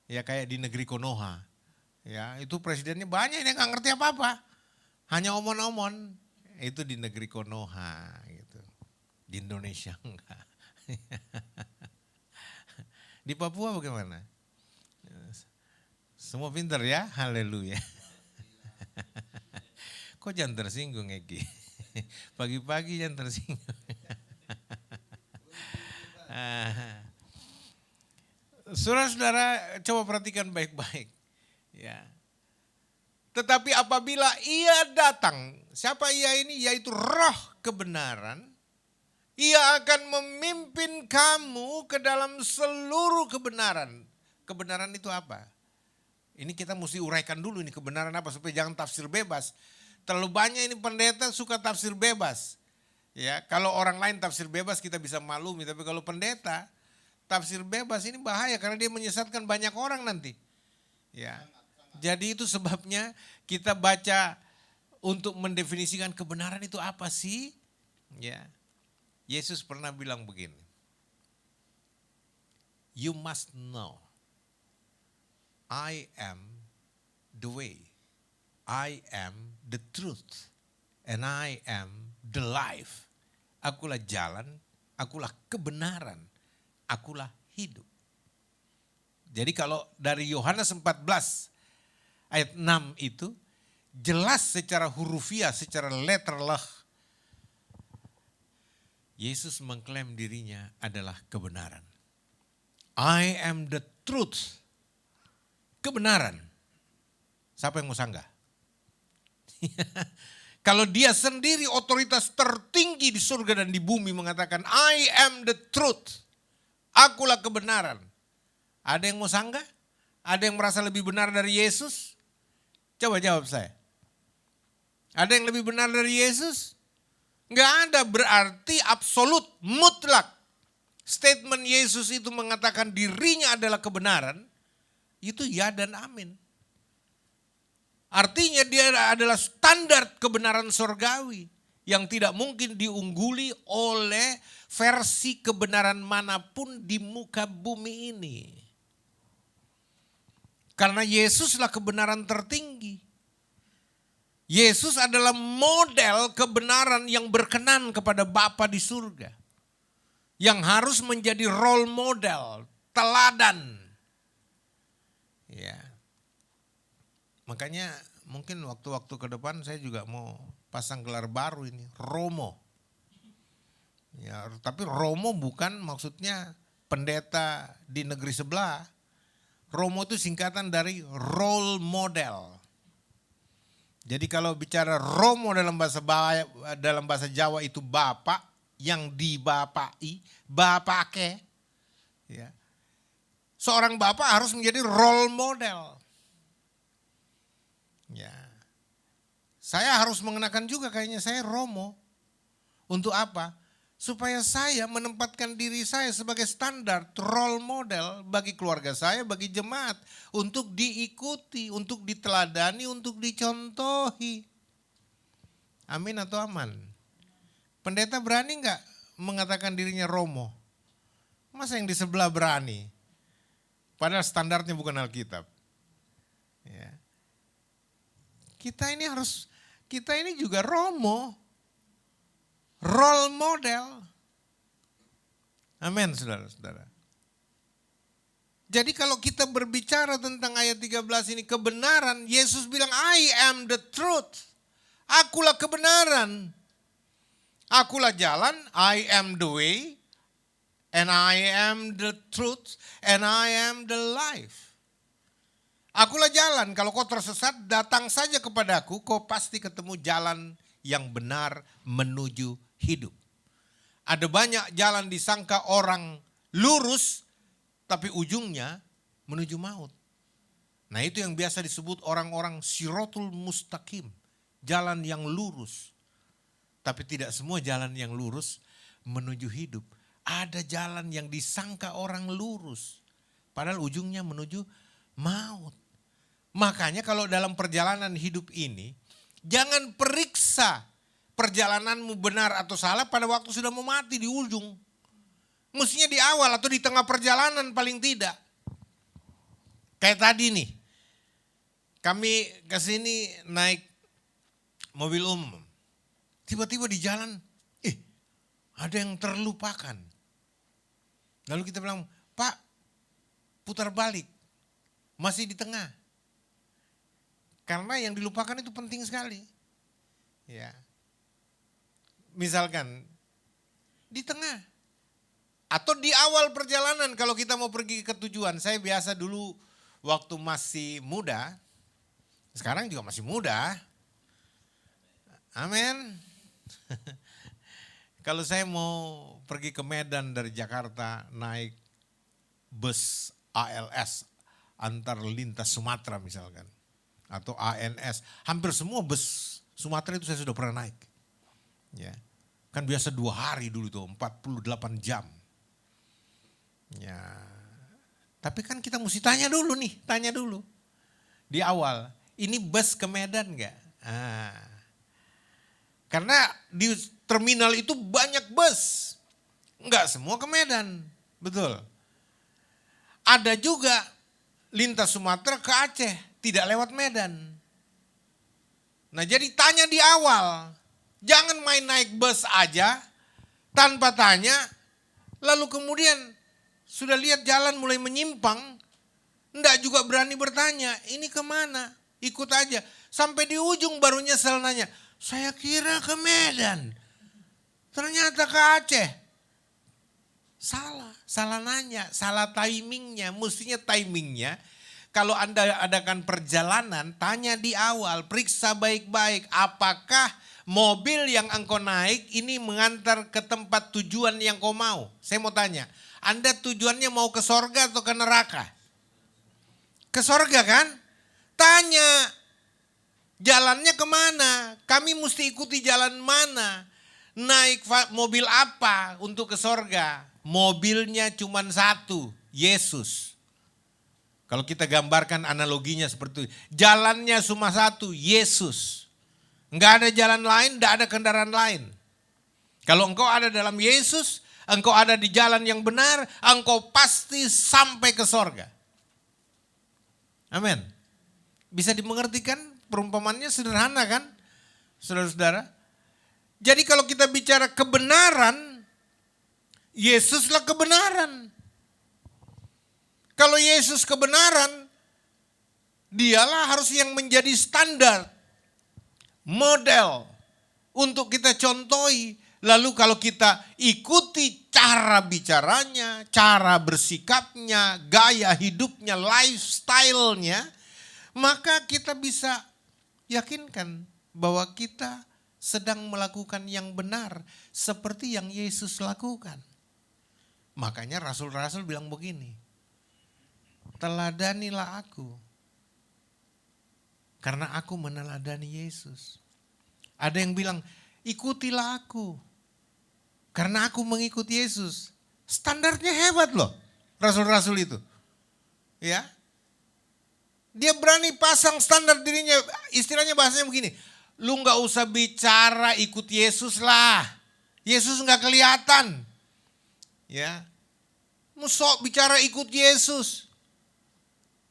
Ya kayak di negeri Konoha. Ya itu presidennya banyak yang nggak ngerti apa-apa. Hanya omon-omon. Itu di negeri Konoha gitu. Di Indonesia enggak. Di Papua bagaimana? Semua pintar ya, haleluya. Kok jangan tersinggung Eki? Pagi-pagi jangan tersinggung. Saudara-saudara coba perhatikan baik-baik. Ya. Tetapi apabila ia datang, siapa ia ini? Yaitu roh kebenaran. Ia akan memimpin kamu ke dalam seluruh kebenaran. Kebenaran itu apa? Ini kita mesti uraikan dulu ini kebenaran apa supaya jangan tafsir bebas. Terlalu banyak ini pendeta suka tafsir bebas. Ya, kalau orang lain tafsir bebas kita bisa maklumi, tapi kalau pendeta tafsir bebas ini bahaya karena dia menyesatkan banyak orang nanti. Ya. Jadi itu sebabnya kita baca untuk mendefinisikan kebenaran itu apa sih? Ya. Yesus pernah bilang begini. You must know I am the way. I am the truth. And I am the life. Akulah jalan, akulah kebenaran, akulah hidup. Jadi kalau dari Yohanes 14 ayat 6 itu jelas secara hurufiah, secara letterlah. Yesus mengklaim dirinya adalah kebenaran. I am the truth. Kebenaran. Siapa yang mau sanggah? Kalau dia sendiri otoritas tertinggi di surga dan di bumi mengatakan I am the truth. Akulah kebenaran. Ada yang mau sanggah? Ada yang merasa lebih benar dari Yesus? Coba jawab saya. Ada yang lebih benar dari Yesus? Enggak ada, berarti absolut, mutlak. Statement Yesus itu mengatakan dirinya adalah kebenaran. Itu ya dan amin. Artinya dia adalah standar kebenaran sorgawi yang tidak mungkin diungguli oleh versi kebenaran manapun di muka bumi ini. Karena Yesuslah kebenaran tertinggi. Yesus adalah model kebenaran yang berkenan kepada Bapa di surga. Yang harus menjadi role model, teladan. Ya. Makanya mungkin waktu-waktu ke depan saya juga mau pasang gelar baru ini, Romo. Ya, tapi Romo bukan maksudnya pendeta di negeri sebelah. Romo itu singkatan dari role model. Jadi kalau bicara romo dalam bahasa Jawa itu bapak yang dibapai, bapake. Ya. Seorang bapak harus menjadi role model. Ya. Saya harus mengenakan juga kayaknya saya romo. Untuk apa? Supaya saya menempatkan diri saya sebagai standar role model bagi keluarga saya, bagi jemaat. Untuk diikuti, untuk diteladani, untuk dicontohi. Amin atau aman? Pendeta berani enggak mengatakan dirinya romo? Masa yang di sebelah berani? Padahal standarnya bukan Alkitab. Ya. Kita ini juga romo. Role model. Amin, saudara-saudara. Jadi kalau kita berbicara tentang ayat 13 ini kebenaran, Yesus bilang I am the truth. Akulah kebenaran. Akulah jalan, I am the way, and I am the truth, and I am the life. Akulah jalan, kalau kau tersesat datang saja kepadaku, kau pasti ketemu jalan yang benar menuju hidup. Ada banyak jalan disangka orang lurus, tapi ujungnya menuju maut. Nah itu yang biasa disebut orang-orang siratul mustaqim, jalan yang lurus. Tapi tidak semua jalan yang lurus menuju hidup. Ada jalan yang disangka orang lurus, padahal ujungnya menuju maut. Makanya kalau dalam perjalanan hidup ini, jangan periksa perjalananmu benar atau salah pada waktu sudah mau mati di ujung. Mestinya di awal atau di tengah perjalanan paling tidak. Kayak tadi nih, kami kesini naik mobil umum. Tiba-tiba di jalan, ada yang terlupakan. Lalu kita bilang, Pak, putar balik. Masih di tengah. Karena yang dilupakan itu penting sekali. Ya. Misalkan di tengah atau di awal perjalanan kalau kita mau pergi ke tujuan. Saya biasa dulu waktu masih muda, sekarang juga masih muda. Amin. Kalau saya mau pergi ke Medan dari Jakarta naik bus ALS antar lintas Sumatera misalkan. Atau ANS, hampir semua bus Sumatera itu saya sudah pernah naik. Ya. Kan biasa 2 hari dulu tuh, 48 jam. Ya. Tapi kan kita mesti tanya dulu di awal, ini bus ke Medan enggak? Karena di terminal itu banyak bus. Enggak semua ke Medan, betul. Ada juga lintas Sumatera ke Aceh, tidak lewat Medan. Nah jadi tanya di awal, jangan main naik bus aja tanpa tanya, lalu kemudian sudah lihat jalan mulai menyimpang, enggak juga berani bertanya, ini kemana? Ikut aja. Sampai di ujung baru nyesel nanya, saya kira ke Medan, ternyata ke Aceh. Salah nanya, salah timingnya, mestinya timingnya. Kalau Anda adakan perjalanan, tanya di awal, periksa baik-baik. Apakah mobil yang engkau naik ini mengantar ke tempat tujuan yang kau mau? Saya mau tanya, Anda tujuannya mau ke sorga atau ke neraka? Ke sorga kan? Tanya, jalannya kemana? Kami mesti ikuti jalan mana? Naik mobil apa untuk ke sorga? Mobilnya cuma satu, Yesus. Kalau kita gambarkan analoginya seperti itu. Jalannya cuma satu, Yesus. Enggak ada jalan lain, enggak ada kendaraan lain. Kalau engkau ada dalam Yesus, engkau ada di jalan yang benar, engkau pasti sampai ke sorga. Amin. Bisa dimengertikan? Perumpamannya sederhana kan? Saudara-saudara. Jadi kalau kita bicara kebenaran, Yesuslah kebenaran. Kalau Yesus kebenaran, dialah harus yang menjadi standar, model untuk kita contohi. Lalu kalau kita ikuti cara bicaranya, cara bersikapnya, gaya hidupnya, lifestyle-nya, maka kita bisa Yakinkan bahwa kita sedang melakukan yang benar seperti yang Yesus lakukan. Makanya rasul-rasul bilang begini, teladanilah aku karena aku meneladani Yesus. Ada yang bilang, ikutilah aku karena aku mengikuti Yesus. Standarnya hebat loh rasul-rasul itu. Ya, dia berani pasang standar dirinya, istilahnya bahasanya begini, lu gak usah bicara ikut Yesus lah, Yesus gak kelihatan. Ya, sok bicara ikut Yesus.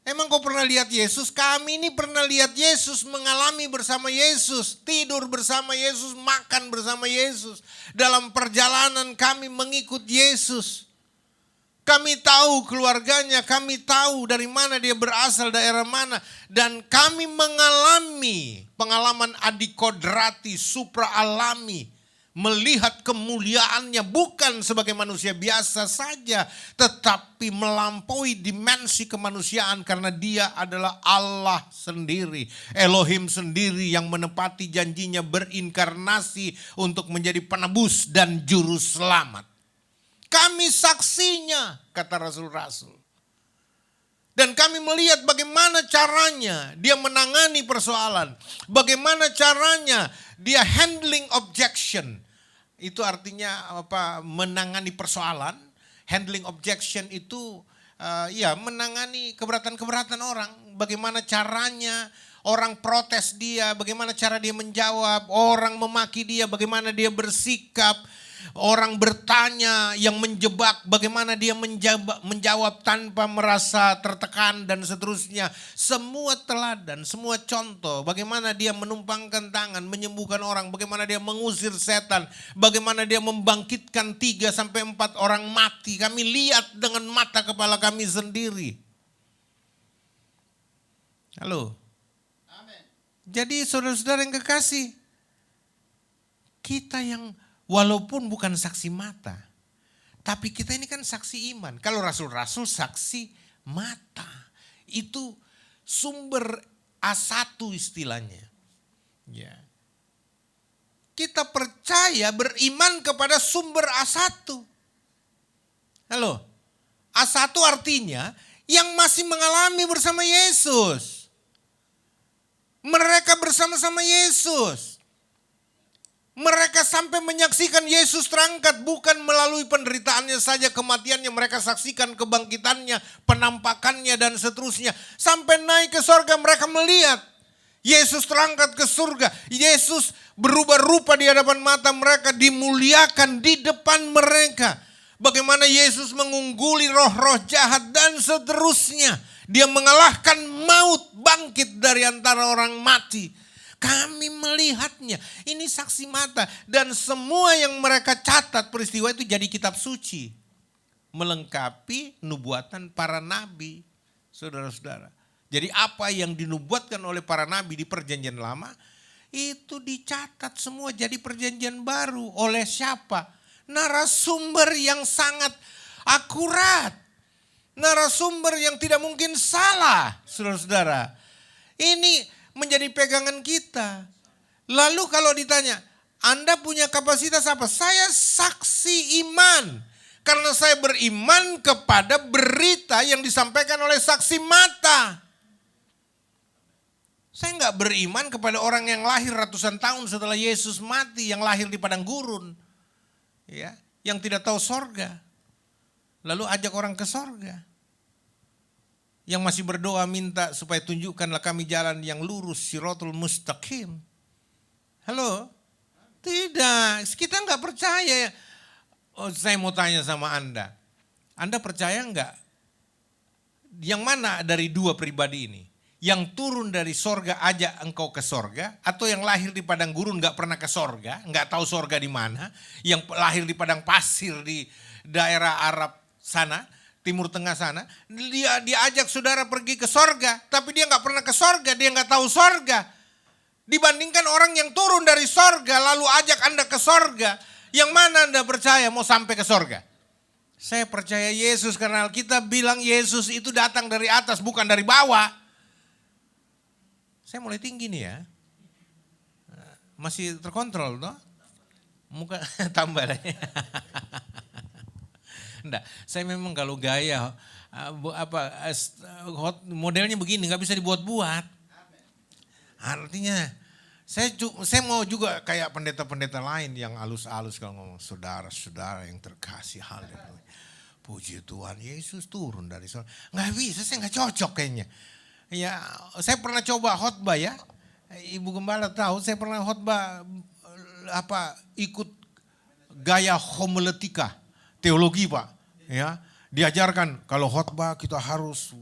Emang kau pernah lihat Yesus? Kami ini pernah lihat Yesus, mengalami bersama Yesus, tidur bersama Yesus, makan bersama Yesus. Dalam perjalanan kami mengikut Yesus. Kami tahu keluarganya, kami tahu dari mana dia berasal, daerah mana. Dan kami mengalami pengalaman adikodrati, supra alami. Melihat kemuliaannya bukan sebagai manusia biasa saja. Tetapi melampaui dimensi kemanusiaan karena dia adalah Allah sendiri. Elohim sendiri yang menepati janjinya berinkarnasi untuk menjadi penebus dan juru selamat. Kami saksinya, kata rasul-rasul. Dan kami melihat bagaimana caranya dia menangani persoalan. Bagaimana caranya dia handling objection. Itu artinya apa? Menangani persoalan. Handling objection itu menangani keberatan-keberatan orang. Bagaimana caranya orang protes dia, bagaimana cara dia menjawab. Orang memaki dia, bagaimana dia bersikap. Orang bertanya yang menjebak, bagaimana dia menjawab tanpa merasa tertekan dan seterusnya. Semua teladan, semua contoh, bagaimana dia menumpangkan tangan, menyembuhkan orang, bagaimana dia mengusir setan, bagaimana dia membangkitkan 3-4 orang mati. Kami lihat dengan mata kepala kami sendiri. Halo. Amen. Jadi saudara-saudara yang kekasih, kita yang walaupun bukan saksi mata, tapi kita ini kan saksi iman. Kalau rasul-rasul saksi mata, itu sumber A1 istilahnya. Ya. Kita percaya beriman kepada sumber A1. Halo, A1 artinya yang masih mengalami bersama Yesus. Mereka bersama-sama Yesus. Mereka sampai menyaksikan Yesus terangkat, bukan melalui penderitaannya saja, kematiannya, mereka saksikan kebangkitannya, penampakannya dan seterusnya. Sampai naik ke surga mereka melihat Yesus terangkat ke surga. Yesus berubah rupa di hadapan mata mereka, dimuliakan di depan mereka. Bagaimana Yesus mengungguli roh-roh jahat dan seterusnya. Dia mengalahkan maut, bangkit dari antara orang mati. Kami melihatnya, ini saksi mata. Dan semua yang mereka catat peristiwa itu jadi kitab suci. Melengkapi nubuatan para nabi, saudara-saudara. Jadi apa yang dinubuatkan oleh para nabi di perjanjian lama, itu dicatat semua jadi perjanjian baru. Oleh siapa? Narasumber yang sangat akurat. Narasumber yang tidak mungkin salah, saudara-saudara. Ini menjadi pegangan kita. Lalu kalau ditanya, Anda punya kapasitas apa? Saya saksi iman. Karena saya beriman kepada berita yang disampaikan oleh saksi mata. Saya enggak beriman kepada orang yang lahir ratusan tahun setelah Yesus mati, yang lahir di padang gurun. Ya, yang tidak tahu sorga. Lalu ajak orang ke sorga. Yang masih berdoa minta supaya tunjukkanlah kami jalan yang lurus, siratul mustaqim. Halo? Tidak, kita enggak percaya. Oh, saya mau tanya sama Anda. Anda percaya enggak? Yang mana dari dua pribadi ini? Yang turun dari sorga ajak engkau ke sorga, atau yang lahir di padang gurun enggak pernah ke sorga, enggak tahu sorga di mana, yang lahir di padang pasir di daerah Arab sana, Timur Tengah sana, dia diajak saudara pergi ke sorga, tapi dia nggak pernah ke sorga, dia nggak tahu sorga. Dibandingkan orang yang turun dari sorga lalu ajak Anda ke sorga, yang mana Anda percaya mau sampai ke sorga? Saya percaya Yesus karena Alkitab bilang Yesus itu datang dari atas bukan dari bawah. Saya mulai tinggi nih ya. Masih terkontrol toh? Muka tambah lah. Enggak, saya memang kalau gaya modelnya begini nggak bisa dibuat-buat. Artinya saya mau juga kayak pendeta-pendeta lain yang halus-halus kalau ngomong saudara-saudara yang terkasih, haleluya. Puji Tuhan, Yesus turun dari surga. Nggak bisa, saya nggak cocok kayaknya. Ya, saya pernah coba khotbah ya. Ibu Gembala tahu, saya pernah khotbah ikut gaya homiletika, teologi Pak. Ya, diajarkan kalau khotbah kita harus.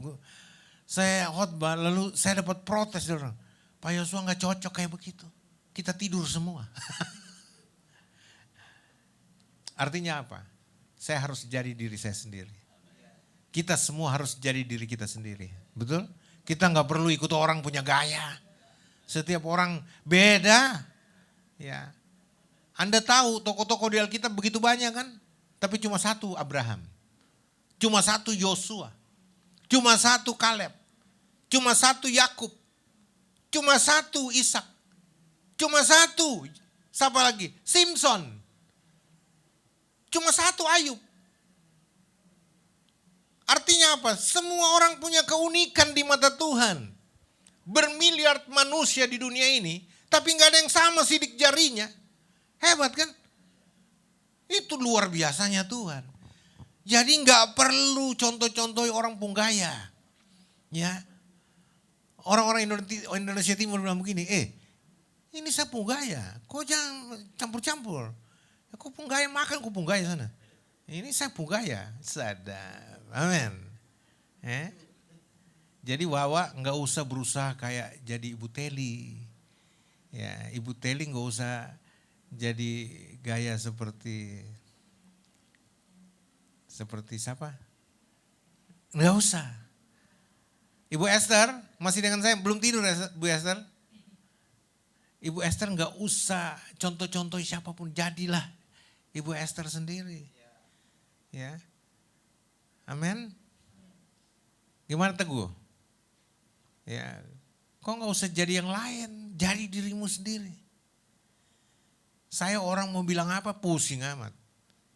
Saya khotbah lalu saya dapat protes dari orang. Pak Yosua nggak cocok kayak begitu. Kita tidur semua. Artinya apa? Saya harus jadi diri saya sendiri. Kita semua harus jadi diri kita sendiri. Betul? Kita nggak perlu ikut orang punya gaya. Setiap orang beda. Ya. Anda tahu tokoh-tokoh di Alkitab begitu banyak kan? Tapi cuma satu Abraham. Cuma satu Yosua. Cuma satu Kaleb. Cuma satu Yakub. Cuma satu Ishak. Cuma satu. Siapa lagi? Simpson. Cuma satu Ayub. Artinya apa? Semua orang punya keunikan di mata Tuhan. Bermiliar manusia di dunia ini, tapi nggak ada yang sama sidik jarinya. Hebat kan? Itu luar biasanya Tuhan. Jadi nggak perlu contoh-contoh orang punggaya. Ya. Orang-orang Indonesia Timur bilang begini, ini saya punggaya, kok jangan campur-campur. Kok punggaya makan, kok punggaya sana. Ini saya punggaya, sadar. Amin. Jadi Wawa nggak usah berusaha kayak jadi Ibu Teli. Ya, Ibu Teli nggak usah jadi gaya seperti siapa? Nggak usah. Ibu Esther masih dengan saya, belum tidur Ibu Esther? Ibu Esther nggak usah contoh-contoh siapapun, jadilah Ibu Esther sendiri. Ya, amin. Gimana Teguh? Ya, kok nggak usah jadi yang lain, jadi dirimu sendiri. Saya orang mau bilang apa pusing amat.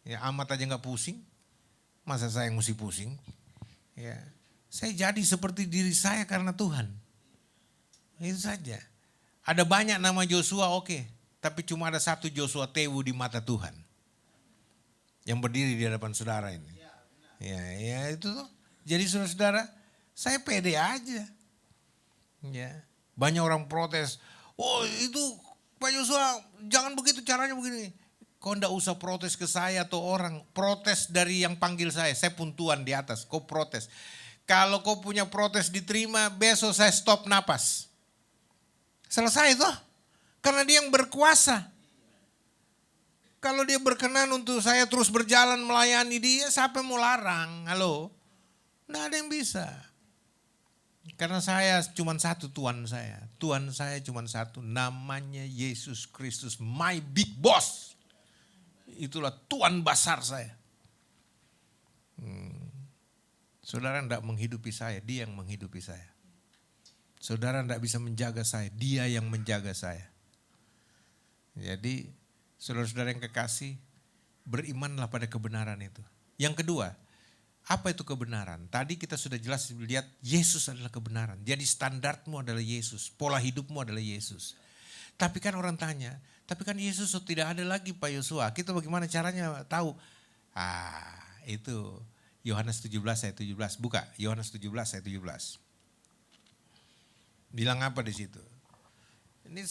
Ya amat aja nggak pusing. Masa saya yang mesti pusing? Ya, saya jadi seperti diri saya karena Tuhan. Itu saja. Ada banyak nama Joshua oke, tapi cuma ada satu Joshua Tewu di mata Tuhan. Yang berdiri di hadapan saudara ini. Ya itu tuh. Jadi saudara-saudara, saya pede aja. Ya, banyak orang protes. Oh itu Pak Joshua jangan begitu, caranya begini. Kau enggak usah protes ke saya atau orang. Protes dari yang panggil saya. Saya pun Tuhan di atas. Kau protes. Kalau kau punya protes diterima, besok saya stop napas. Selesai toh. Karena dia yang berkuasa. Kalau dia berkenan untuk saya terus berjalan melayani dia, siapa yang mau larang? Halo? Nggak ada yang bisa. Karena saya cuma satu Tuhan saya. Tuhan saya cuma satu. Namanya Yesus Kristus. My big boss. Itulah Tuhan besar saya. Saudara tidak menghidupi saya, dia yang menghidupi saya. Saudara tidak bisa menjaga saya, dia yang menjaga saya. Jadi saudara-saudara yang kekasih, berimanlah pada kebenaran itu. Yang kedua, apa itu kebenaran? Tadi kita sudah jelas lihat Yesus adalah kebenaran. Jadi standarmu adalah Yesus, pola hidupmu adalah Yesus. Tapi kan orang tanya, tapi kan Yesus tidak ada lagi Pak Yosua. Kita bagaimana caranya tahu? Itu Yohanes 17 ayat 17. Buka Yohanes 17 ayat 17. Bilang apa di situ? Ini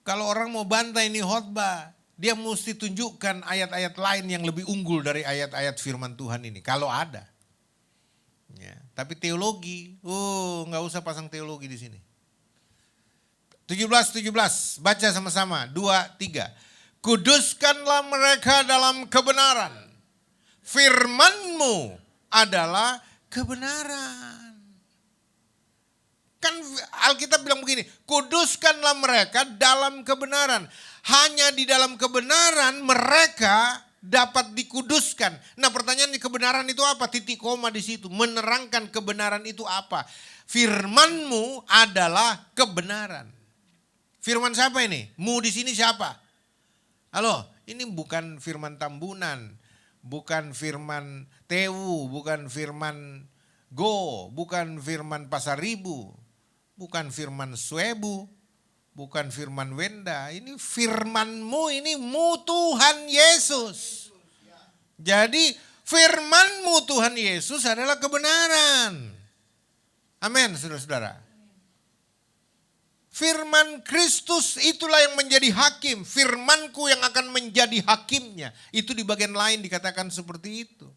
kalau orang mau bantah ini khotbah, dia mesti tunjukkan ayat-ayat lain yang lebih unggul dari ayat-ayat firman Tuhan ini. Kalau ada. Ya, tapi teologi, nggak usah pasang teologi di sini. 17, baca sama-sama, 2, 3. Kuduskanlah mereka dalam kebenaran. Firman-Mu adalah kebenaran. Kan Alkitab bilang begini, kuduskanlah mereka dalam kebenaran. Hanya di dalam kebenaran mereka dapat dikuduskan. Nah pertanyaan di kebenaran itu apa? Titik koma di situ. Menerangkan kebenaran itu apa? Firman-Mu adalah kebenaran. Firman siapa ini? Mu di sini siapa? Halo, ini bukan firman Tambunan, bukan firman Tewu, bukan firman Go, bukan firman Pasaribu, bukan firman Swebu, bukan firman Wenda. Ini firman-Mu, ini Mu Tuhan Yesus. Jadi firman-Mu Tuhan Yesus adalah kebenaran. Amin, saudara-saudara. Firman Kristus itulah yang menjadi hakim. Firmanku yang akan menjadi hakimnya. Itu di bagian lain dikatakan seperti itu.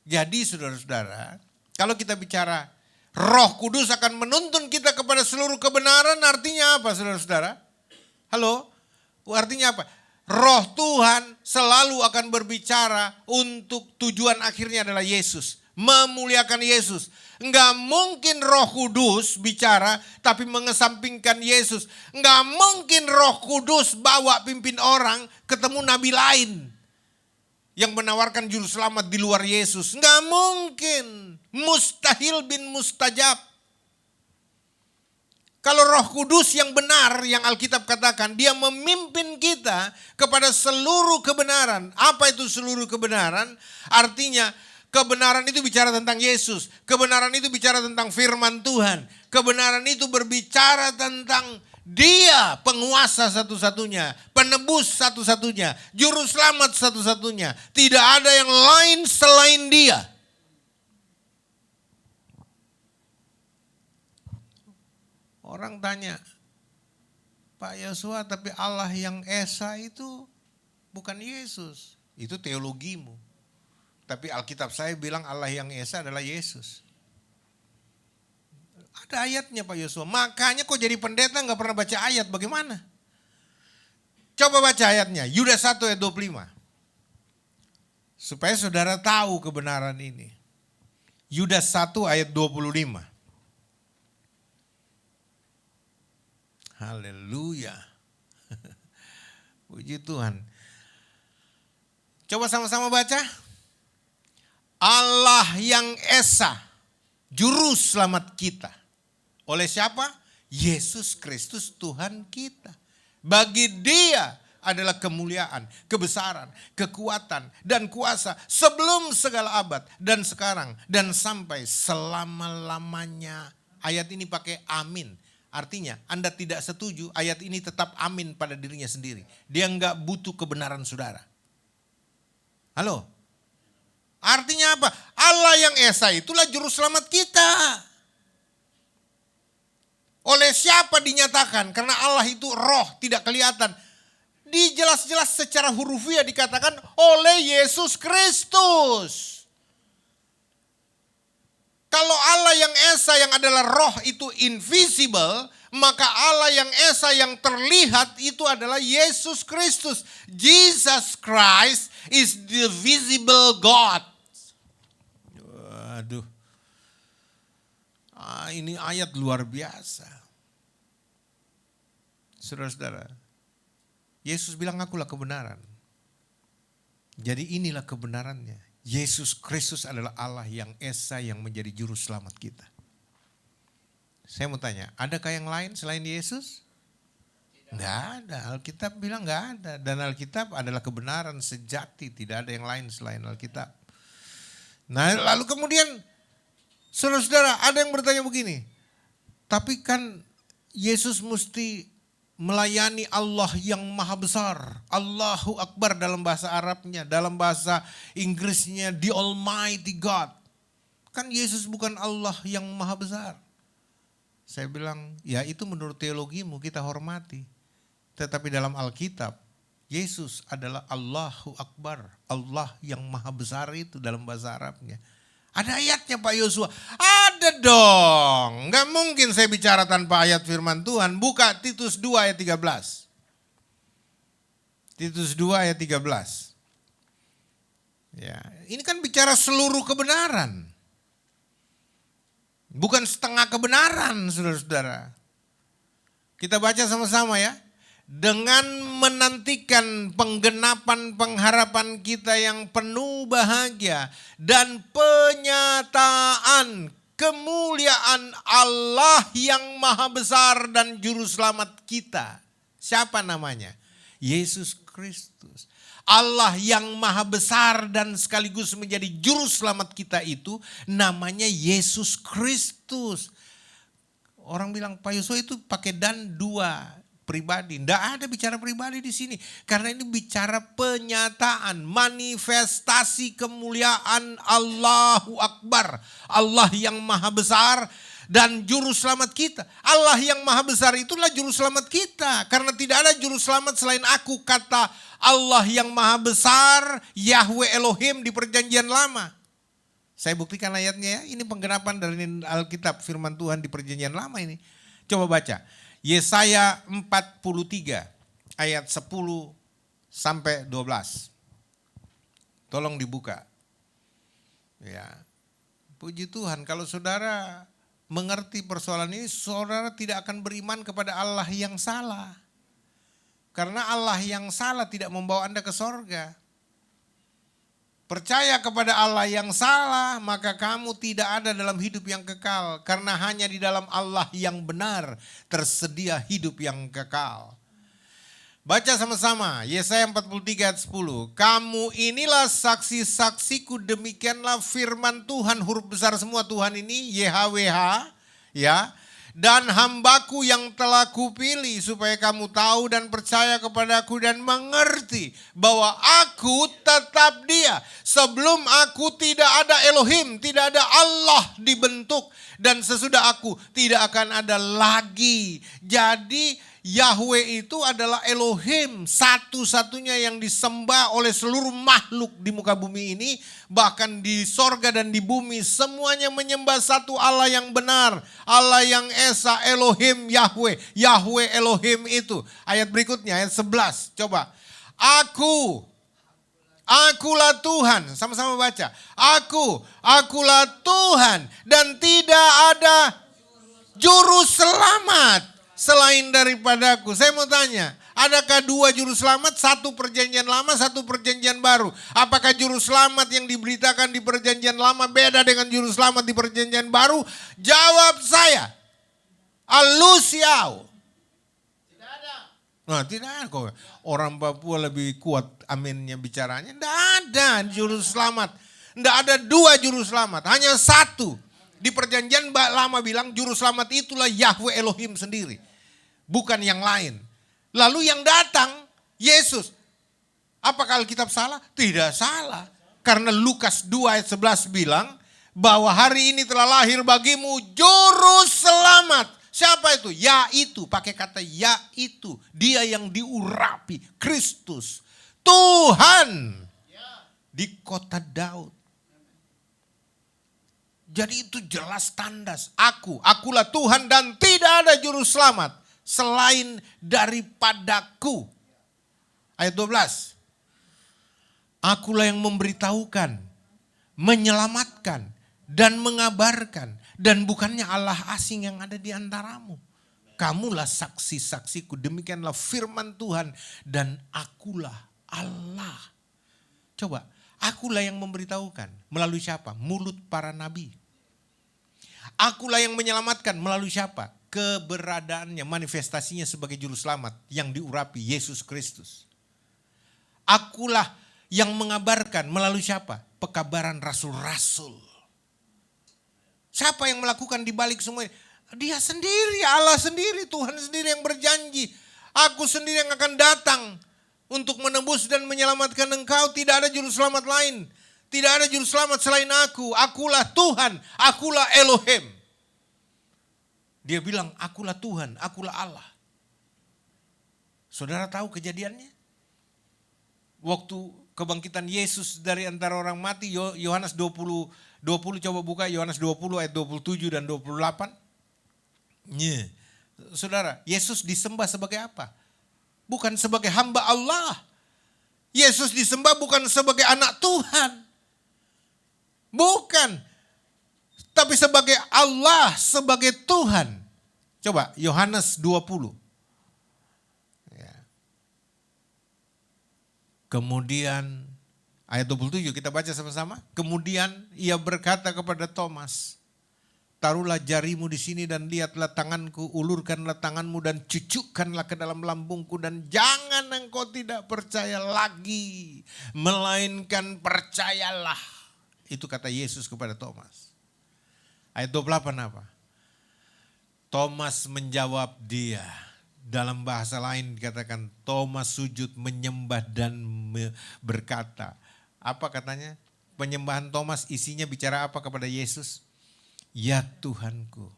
Jadi saudara-saudara, kalau kita bicara Roh Kudus akan menuntun kita kepada seluruh kebenaran, artinya apa saudara-saudara? Halo? Artinya apa? Roh Tuhan selalu akan berbicara untuk tujuan akhirnya adalah Yesus. Memuliakan Yesus. Enggak mungkin Roh Kudus bicara tapi mengesampingkan Yesus. Enggak mungkin Roh Kudus bawa pimpin orang ketemu nabi lain yang menawarkan juru selamat di luar Yesus. Enggak mungkin. Mustahil bin mustajab. Kalau Roh Kudus yang benar yang Alkitab katakan, dia memimpin kita kepada seluruh kebenaran. Apa itu seluruh kebenaran? Artinya kebenaran itu bicara tentang Yesus. Kebenaran itu bicara tentang firman Tuhan. Kebenaran itu berbicara tentang Dia penguasa satu-satunya. Penebus satu-satunya. Juru selamat satu-satunya. Tidak ada yang lain selain Dia. Orang tanya, Pak Yosua, tapi Allah yang Esa itu bukan Yesus. Itu teologimu. Tapi Alkitab saya bilang Allah yang Esa adalah Yesus. Ada ayatnya Pak Yosua. Makanya kok jadi pendeta gak pernah baca ayat, bagaimana? Coba baca ayatnya, Yudas 1 ayat 25. Supaya saudara tahu kebenaran ini. Yudas 1 ayat 25. Haleluya. Puji Tuhan. Coba sama-sama baca. Allah yang Esa, juru selamat kita. Oleh siapa? Yesus Kristus Tuhan kita. Bagi Dia adalah kemuliaan, kebesaran, kekuatan, dan kuasa sebelum segala abad dan sekarang dan sampai selama-lamanya. Ayat ini pakai amin. Artinya Anda tidak setuju, ayat ini tetap amin pada dirinya sendiri. Dia enggak butuh kebenaran saudara. Halo? Artinya apa? Allah yang Esa itulah juru selamat kita. Oleh siapa dinyatakan? Karena Allah itu roh, tidak kelihatan. Dijelas-jelas secara hurufiah dikatakan oleh Yesus Kristus. Kalau Allah yang Esa yang adalah roh itu invisible, maka Allah yang Esa yang terlihat itu adalah Yesus Kristus. Jesus Christ is the visible God. Aduh. Ini ayat luar biasa. Saudara-saudara, Yesus bilang akulah kebenaran. Jadi inilah kebenarannya. Yesus Kristus adalah Allah yang Esa yang menjadi juru selamat kita. Saya mau tanya, adakah yang lain selain Yesus? Enggak ada. Alkitab bilang enggak ada. Dan Alkitab adalah kebenaran sejati. Tidak ada yang lain selain Alkitab. Nah lalu kemudian saudara-saudara ada yang bertanya begini. Tapi kan Yesus mesti melayani Allah yang maha besar. Allahu Akbar dalam bahasa Arabnya. Dalam bahasa Inggrisnya the Almighty God. Kan Yesus bukan Allah yang maha besar. Saya bilang ya itu menurut teologimu kita hormati. Tetapi dalam Alkitab Yesus adalah Allahu Akbar. Allah yang maha besar itu dalam bahasa Arabnya. Ada ayatnya Pak Yosua. Ada dong. Gak mungkin saya bicara tanpa ayat firman Tuhan. Buka Titus 2 ayat 13. Titus 2 ayat 13. Ya, ini kan bicara seluruh kebenaran. Bukan setengah kebenaran saudara-saudara. Kita baca sama-sama ya. Dengan menantikan penggenapan pengharapan kita yang penuh bahagia dan penyataan kemuliaan Allah yang maha besar dan juru selamat kita. Siapa namanya? Yesus Kristus. Allah yang maha besar dan sekaligus menjadi juru selamat kita itu namanya Yesus Kristus. Orang bilang Pak Yosua itu pakai dan dua pribadi. Tidak ada bicara pribadi di sini. Karena ini bicara penyataan, manifestasi kemuliaan Allahu Akbar. Allah yang maha besar dan juru selamat kita. Allah yang maha besar itulah juru selamat kita. Karena tidak ada juru selamat selain aku, kata Allah yang maha besar, Yahweh Elohim di perjanjian lama. Saya buktikan ayatnya ya. Ini penggerapan dari Alkitab, firman Tuhan di perjanjian lama ini. Coba baca. Yesaya 43 ayat 10 sampai 12. Tolong dibuka. Ya. Puji Tuhan, kalau saudara mengerti persoalan ini, saudara tidak akan beriman kepada Allah yang salah. Karena Allah yang salah tidak membawa Anda ke sorga. Percaya kepada Allah yang salah, maka kamu tidak ada dalam hidup yang kekal. Karena hanya di dalam Allah yang benar tersedia hidup yang kekal. Baca sama-sama, Yesaya 43 ayat 10. Kamu inilah saksi-saksiku, demikianlah firman Tuhan, huruf besar semua Tuhan ini, YHWH, ya. Dan hambaku yang telah kupilih supaya kamu tahu dan percaya kepadaku dan mengerti bahwa aku tetap Dia. Sebelum aku tidak ada Elohim, tidak ada Allah dibentuk, dan sesudah aku tidak akan ada lagi. Jadi Yahweh itu adalah Elohim, satu-satunya yang disembah oleh seluruh makhluk di muka bumi ini. Bahkan di sorga dan di bumi semuanya menyembah satu Allah yang benar. Allah yang Esa, Elohim, Yahweh. Yahweh Elohim itu. Ayat berikutnya, ayat 11. Coba. Akulah Tuhan. Sama-sama baca. Akulah Tuhan. Dan tidak ada juru selamat selain daripadaku. Saya mau tanya, adakah dua juru selamat? Satu perjanjian lama, satu perjanjian baru. Apakah juru selamat yang diberitakan di perjanjian lama beda dengan juru selamat di perjanjian baru? Jawab saya, alusiau. Tidak ada. Nah, tidak ada kok. Orang Papua lebih kuat aminnya bicaranya. Tidak ada juru selamat. Tidak ada dua juru selamat, hanya satu. Di perjanjian lama bilang juru selamat itulah Yahweh Elohim sendiri. Bukan yang lain. Lalu yang datang, Yesus. Apakah Alkitab salah? Tidak salah. Karena Lukas 2 ayat 11 bilang bahwa hari ini telah lahir bagimu juru selamat. Siapa itu? Yaitu, pakai kata yaitu. Dia yang diurapi, Kristus. Tuhan di kota Daud. Jadi itu jelas tandas. Akulah Tuhan dan tidak ada juru selamat selain daripadaku. Ayat 12. Akulah yang memberitahukan, menyelamatkan, dan mengabarkan. Dan bukannya Allah asing yang ada di antaramu. Kamulah saksi-saksiku, demikianlah firman Tuhan. Dan akulah Allah. Coba, akulah yang memberitahukan. Melalui siapa? Mulut para nabi. Akulah yang menyelamatkan. Melalui siapa? Keberadaannya, manifestasinya sebagai juru selamat yang diurapi Yesus Kristus. Akulah yang mengabarkan melalui siapa? Pekabaran rasul-rasul. Siapa yang melakukan di balik semua ini? Dia sendiri, Allah sendiri, Tuhan sendiri yang berjanji. Aku sendiri yang akan datang untuk menebus dan menyelamatkan engkau. Tidak ada juru selamat lain. Tidak ada juru selamat selain aku. Akulah Tuhan, akulah Elohim. Dia bilang, akulah Tuhan, akulah Allah. Saudara tahu kejadiannya? Waktu kebangkitan Yesus dari antara orang mati, Yohanes 20, coba buka Yohanes 20 ayat 27 dan 28. Saudara, Yesus disembah sebagai apa? Bukan sebagai hamba Allah. Yesus disembah bukan sebagai anak Tuhan. Bukan. Tapi sebagai Allah, sebagai Tuhan. Coba Yohanes 20. Ya. Kemudian ayat 27 kita baca sama-sama. Kemudian ia berkata kepada Thomas, taruhlah jarimu di sini dan lihatlah tanganku, ulurkanlah tanganmu dan cucukkanlah ke dalam lambungku, dan jangan engkau tidak percaya lagi, melainkan percayalah. Itu kata Yesus kepada Thomas. Ayat 28 apa? Thomas menjawab dia. Dalam bahasa lain dikatakan Thomas sujud menyembah dan berkata. Apa katanya? Penyembahan Thomas isinya bicara apa kepada Yesus? Ya Tuhanku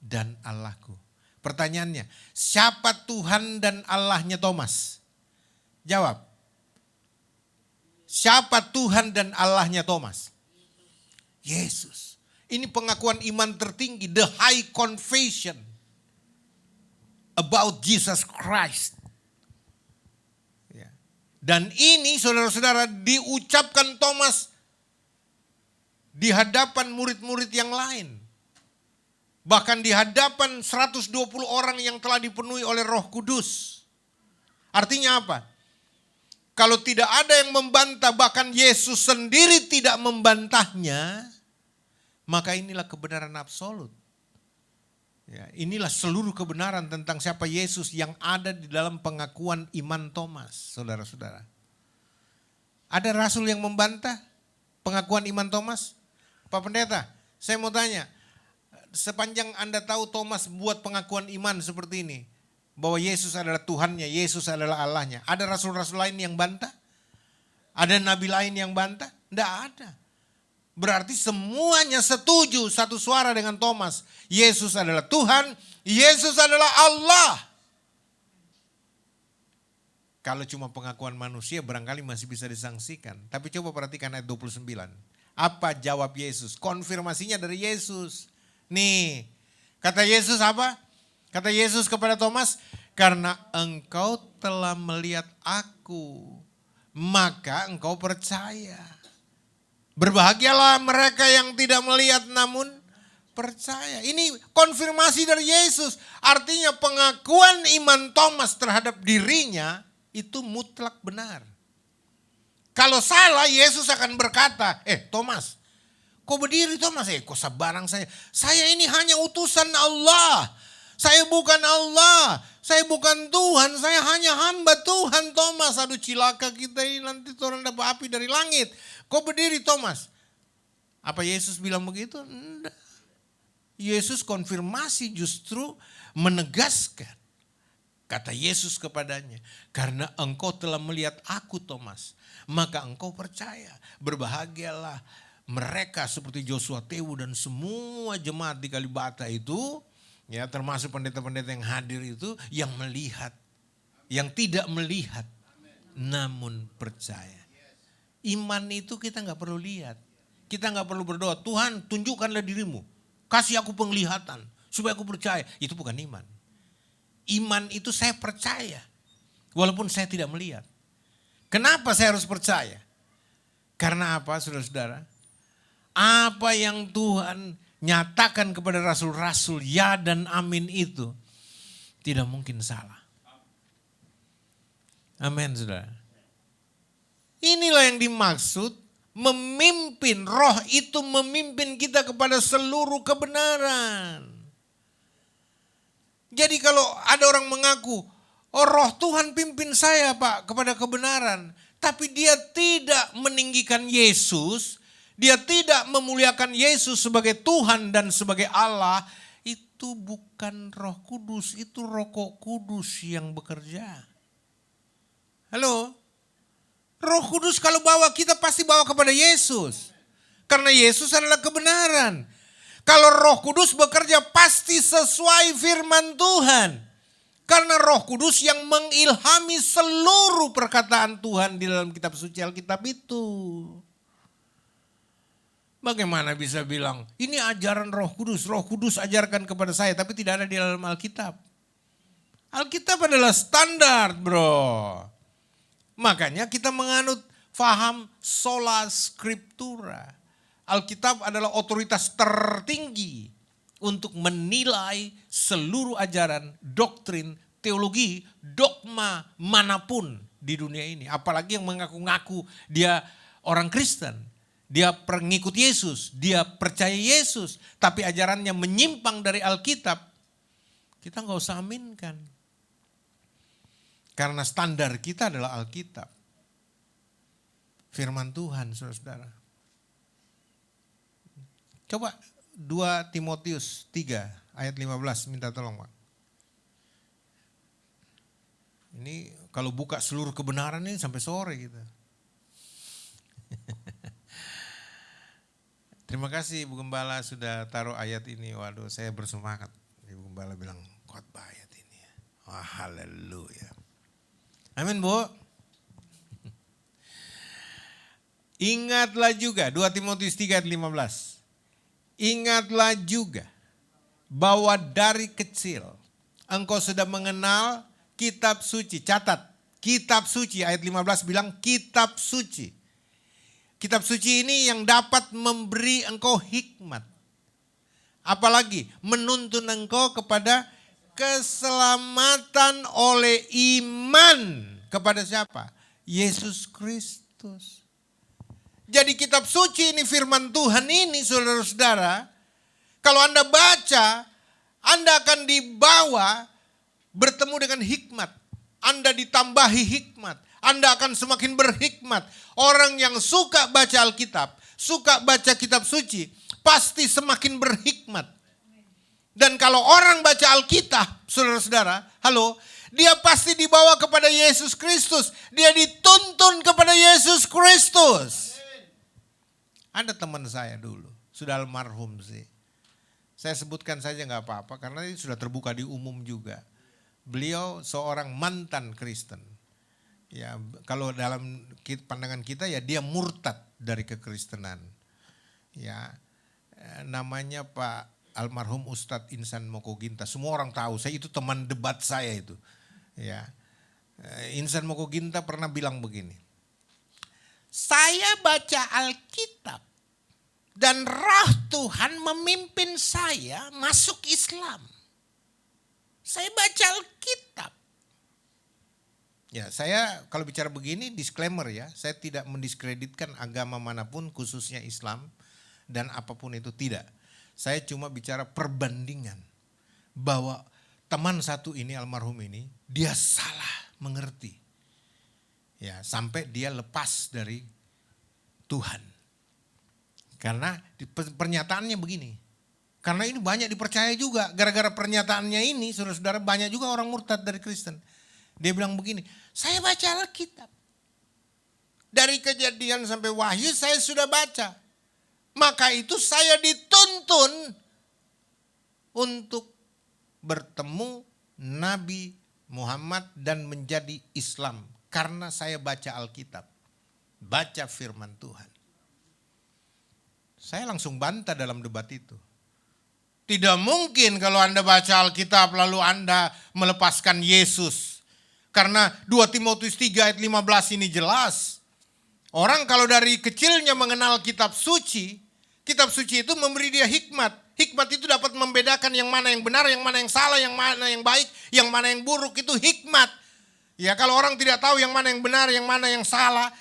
dan Allahku. Pertanyaannya, siapa Tuhan dan Allahnya Thomas? Jawab. Siapa Tuhan dan Allahnya Thomas? Yesus. Ini pengakuan iman tertinggi, the high confession about Jesus Christ. Ya. Dan ini saudara-saudara diucapkan Thomas di hadapan murid-murid yang lain. Bahkan di hadapan 120 orang yang telah dipenuhi oleh Roh Kudus. Artinya apa? Kalau tidak ada yang membantah, bahkan Yesus sendiri tidak membantahnya, maka inilah kebenaran absolut. Ya, inilah seluruh kebenaran tentang siapa Yesus yang ada di dalam pengakuan iman Thomas, saudara-saudara. Ada rasul yang membantah pengakuan iman Thomas? Pak Pendeta, saya mau tanya, sepanjang Anda tahu Thomas buat pengakuan iman seperti ini, bahwa Yesus adalah Tuhannya, Yesus adalah Allahnya, ada rasul-rasul lain yang bantah? Ada nabi lain yang bantah? Tidak ada. Berarti semuanya setuju satu suara dengan Thomas. Yesus adalah Tuhan, Yesus adalah Allah. Kalau cuma pengakuan manusia barangkali masih bisa disangsikan. Tapi coba perhatikan ayat 29. Apa jawab Yesus? Konfirmasinya dari Yesus. Nih, kata Yesus apa? Kata Yesus kepada Thomas, karena engkau telah melihat aku, maka engkau percaya. Berbahagialah mereka yang tidak melihat namun percaya. Ini konfirmasi dari Yesus. Artinya pengakuan iman Thomas terhadap dirinya itu mutlak benar. Kalau salah, Yesus akan berkata, Thomas, kok berdiri Thomas? Kok sabarang saya? Saya ini hanya utusan Allah. Saya bukan Allah. Saya bukan Tuhan. Saya hanya hamba Tuhan, Thomas. Aduh, cilaka kita ini, nanti turun dapat api dari langit. Kok berdiri Thomas? Apa Yesus bilang begitu? Enggak. Yesus konfirmasi, justru menegaskan. Kata Yesus kepadanya, karena engkau telah melihat aku Thomas, maka engkau percaya. Berbahagialah mereka seperti Joshua Tewu dan semua jemaat di Kalibata itu, ya termasuk pendeta-pendeta yang hadir itu, yang melihat, yang tidak melihat, namun percaya. Iman itu kita nggak perlu lihat, kita nggak perlu berdoa, Tuhan tunjukkanlah dirimu, kasih aku penglihatan supaya aku percaya. Itu bukan iman. Iman itu saya percaya, walaupun saya tidak melihat. Kenapa saya harus percaya? Karena apa, saudara-saudara? Apa yang Tuhan nyatakan kepada rasul-rasul, ya dan amin itu tidak mungkin salah. Amin, saudara. Inilah yang dimaksud memimpin, roh itu memimpin kita kepada seluruh kebenaran. Jadi kalau ada orang mengaku, oh roh Tuhan pimpin saya Pak kepada kebenaran. Tapi dia tidak meninggikan Yesus, dia tidak memuliakan Yesus sebagai Tuhan dan sebagai Allah. Itu bukan Roh Kudus, itu Roh Kudus yang bekerja. Halo? Roh Kudus kalau bawa kita pasti bawa kepada Yesus. Karena Yesus adalah kebenaran. Kalau Roh Kudus bekerja pasti sesuai firman Tuhan. Karena Roh Kudus yang mengilhami seluruh perkataan Tuhan di dalam kitab suci Alkitab itu. Bagaimana bisa bilang, ini ajaran Roh Kudus ajarkan kepada saya, tapi tidak ada di dalam Alkitab. Alkitab adalah standar, bro. Makanya kita menganut faham sola scriptura. Alkitab adalah otoritas tertinggi untuk menilai seluruh ajaran, doktrin, teologi, dogma manapun di dunia ini. Apalagi yang mengaku-ngaku dia orang Kristen. dia pengikut Yesus, dia percaya Yesus, tapi ajarannya menyimpang dari Alkitab, kita nggak usah aminkan. Karena standar kita adalah Alkitab. Firman Tuhan, saudara-saudara. Coba 2 Timotius 3 ayat 15, minta tolong Pak. Ini kalau buka seluruh kebenaran ini sampai sore kita. Terima kasih Ibu Gembala sudah taruh ayat ini. Waduh, saya bersemangat. Ibu Gembala bilang khotbah ayat ini. Wah, haleluya. Amin, Bu. Ingatlah juga 2 Timotius 3 ayat 15. Ingatlah juga bahwa dari kecil engkau sudah mengenal kitab suci. Catat, kitab suci ayat 15 bilang kitab suci. Kitab suci ini yang dapat memberi engkau hikmat. Apalagi menuntun engkau kepada keselamatan oleh iman. Kepada siapa? Yesus Kristus. Jadi kitab suci ini firman Tuhan ini saudara-saudara. Kalau Anda baca, Anda akan dibawa bertemu dengan hikmat. Anda ditambahi hikmat. Anda akan semakin berhikmat. Orang yang suka baca Alkitab, suka baca kitab suci, pasti semakin berhikmat. Dan kalau orang baca Alkitab, saudara-saudara, halo, dia pasti dibawa kepada Yesus Kristus. Dia dituntun kepada Yesus Kristus. Ada teman saya dulu, sudah almarhum sih. Saya sebutkan saja nggak apa-apa karena ini sudah terbuka di umum juga. Beliau seorang mantan Kristen. Ya, kalau dalam pandangan kita ya dia murtad dari kekristenan. Ya, namanya Pak almarhum Ustadz Insan Mokoginta. Semua orang tahu, saya itu teman debat saya itu. Ya, Insan Mokoginta pernah bilang begini. Saya baca Alkitab dan Roh Tuhan memimpin saya masuk Islam. Saya baca Alkitab. Ya, saya kalau bicara begini disclaimer ya, saya tidak mendiskreditkan agama manapun khususnya Islam dan apapun itu tidak. Saya cuma bicara perbandingan bahwa teman satu ini almarhum ini dia salah mengerti. Ya, sampai dia lepas dari Tuhan. Karena pernyataannya begini. Karena ini banyak dipercaya juga. Gara-gara pernyataannya ini, saudara-saudara, banyak juga orang murtad dari Kristen. Dia bilang begini, saya baca Alkitab. Dari Kejadian sampai Wahyu saya sudah baca. Maka itu saya dituntun untuk bertemu Nabi Muhammad dan menjadi Islam. Karena saya baca Alkitab, baca firman Tuhan. Saya langsung bantah dalam debat itu. Tidak mungkin kalau Anda baca Alkitab lalu Anda melepaskan Yesus. Karena 2 Timotius 3 ayat 15 ini jelas. Orang kalau dari kecilnya mengenal kitab suci itu memberi dia hikmat. Hikmat itu dapat membedakan yang mana yang benar, yang mana yang salah, yang mana yang baik, yang mana yang buruk, itu hikmat. Ya, kalau orang tidak tahu yang mana yang benar, yang mana yang salah,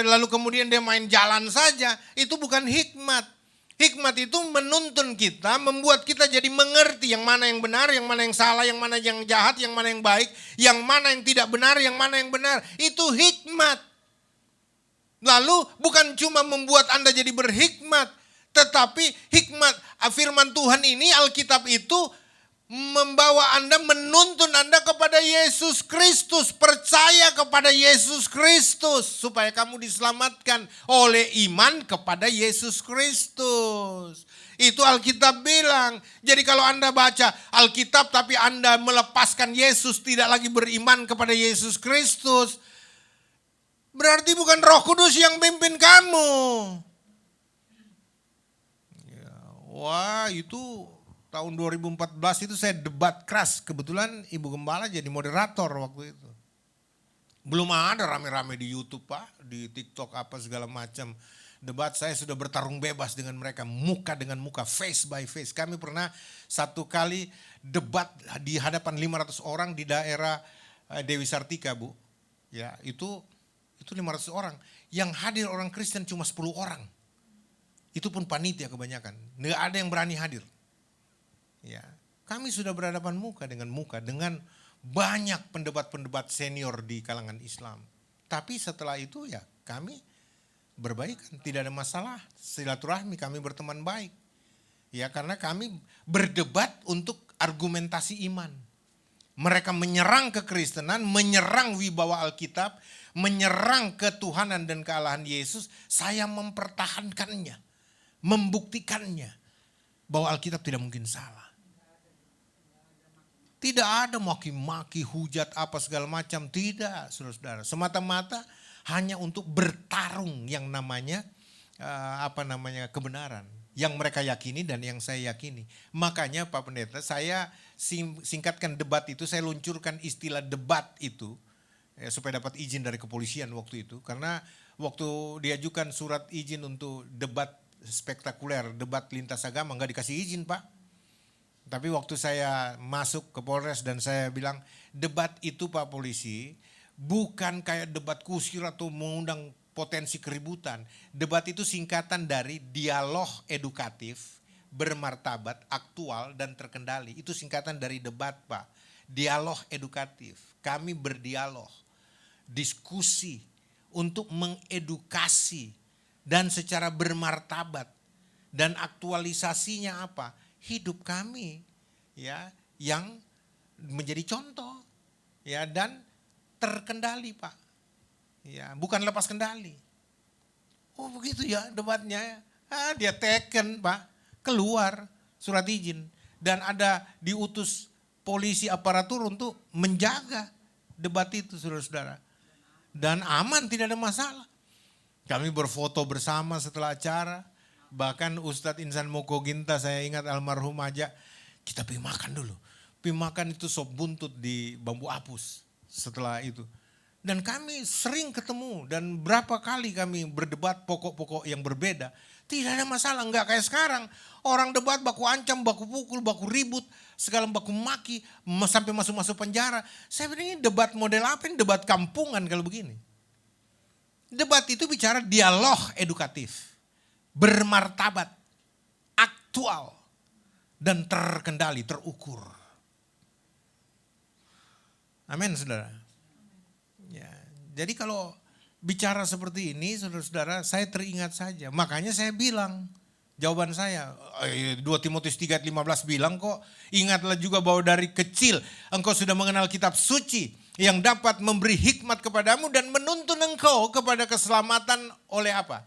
lalu kemudian dia main jalan saja, itu bukan hikmat. Hikmat itu menuntun kita, membuat kita jadi mengerti yang mana yang benar, yang mana yang salah, yang mana yang jahat, yang mana yang baik, yang mana yang tidak benar, yang mana yang benar. Itu hikmat. Lalu bukan cuma membuat Anda jadi berhikmat, tetapi hikmat firman Tuhan ini, Alkitab itu membawa Anda, menuntun Anda kepada Yesus Kristus. Percaya kepada Yesus Kristus supaya kamu diselamatkan oleh iman kepada Yesus Kristus. Itu Alkitab bilang. Jadi kalau Anda baca Alkitab tapi Anda melepaskan Yesus, tidak lagi beriman kepada Yesus Kristus, berarti bukan Roh Kudus yang pimpin kamu. Wah, itu tahun 2014 itu saya debat keras. Kebetulan Ibu Gembala jadi moderator waktu itu. Belum ada rame-rame di YouTube Pak, di TikTok apa segala macam. Debat saya sudah bertarung bebas dengan mereka, muka dengan muka, face by face. Kami pernah satu kali debat di hadapan 500 orang di daerah Dewi Sartika, Bu. Ya, itu 500 orang. Yang hadir orang Kristen cuma 10 orang. Itu pun panitia kebanyakan. Nggak ada yang berani hadir. Ya, kami sudah berhadapan muka dengan banyak pendebat-pendebat senior di kalangan Islam. Tapi setelah itu ya kami berbaikan, tidak ada masalah. Silaturahmi, kami berteman baik. Ya, karena kami berdebat untuk argumentasi iman. Mereka menyerang kekristenan, menyerang wibawa Alkitab, menyerang ketuhanan dan kealahan Yesus. Saya mempertahankannya, membuktikannya bahwa Alkitab tidak mungkin salah. Tidak ada maki-maki, hujat apa segala macam, tidak, saudara-saudara. Semata-mata hanya untuk bertarung yang namanya kebenaran. Yang mereka yakini dan yang saya yakini. Makanya Pak Pendeta, saya singkatkan debat itu, saya luncurkan istilah debat itu supaya dapat izin dari kepolisian waktu itu. Karena waktu diajukan surat izin untuk debat spektakuler, debat lintas agama, nggak dikasih izin Pak. Tapi waktu saya masuk ke Polres dan saya bilang, debat itu Pak Polisi bukan kayak debat kusir atau mengundang potensi keributan. Debat itu singkatan dari dialog edukatif, bermartabat, aktual, dan terkendali. Itu singkatan dari debat Pak. Dialog edukatif. Kami berdialog, diskusi untuk mengedukasi dan secara bermartabat. Dan aktualisasinya apa? Hidup kami ya yang menjadi contoh ya dan terkendali Pak. Ya, bukan lepas kendali. Oh begitu ya debatnya. Dia teken Pak, keluar surat izin. Dan ada diutus polisi aparatur untuk menjaga debat itu saudara-saudara. Dan aman, tidak ada masalah. Kami berfoto bersama setelah acara. Bahkan Ustadz Insan Moko Ginta, saya ingat almarhum aja, kita pergi makan dulu. Pergi makan itu sop buntut di Bambu Apus setelah itu. Dan kami sering ketemu dan berapa kali kami berdebat pokok-pokok yang berbeda. Tidak ada masalah, enggak kayak sekarang. Orang debat baku ancam, baku pukul, baku ribut, segala baku maki, sampai masuk-masuk penjara. Saya bilang ini debat model apa ini? Debat kampungan kalau begini. Debat itu bicara dialog edukatif, bermartabat, aktual, dan terkendali, terukur. Amin saudara. Ya, jadi kalau bicara seperti ini saudara-saudara, saya teringat saja. Makanya saya bilang, jawaban saya, 2 Timotius 3:15 bilang kok, ingatlah juga bahwa dari kecil engkau sudah mengenal kitab suci yang dapat memberi hikmat kepadamu dan menuntun engkau kepada keselamatan oleh apa?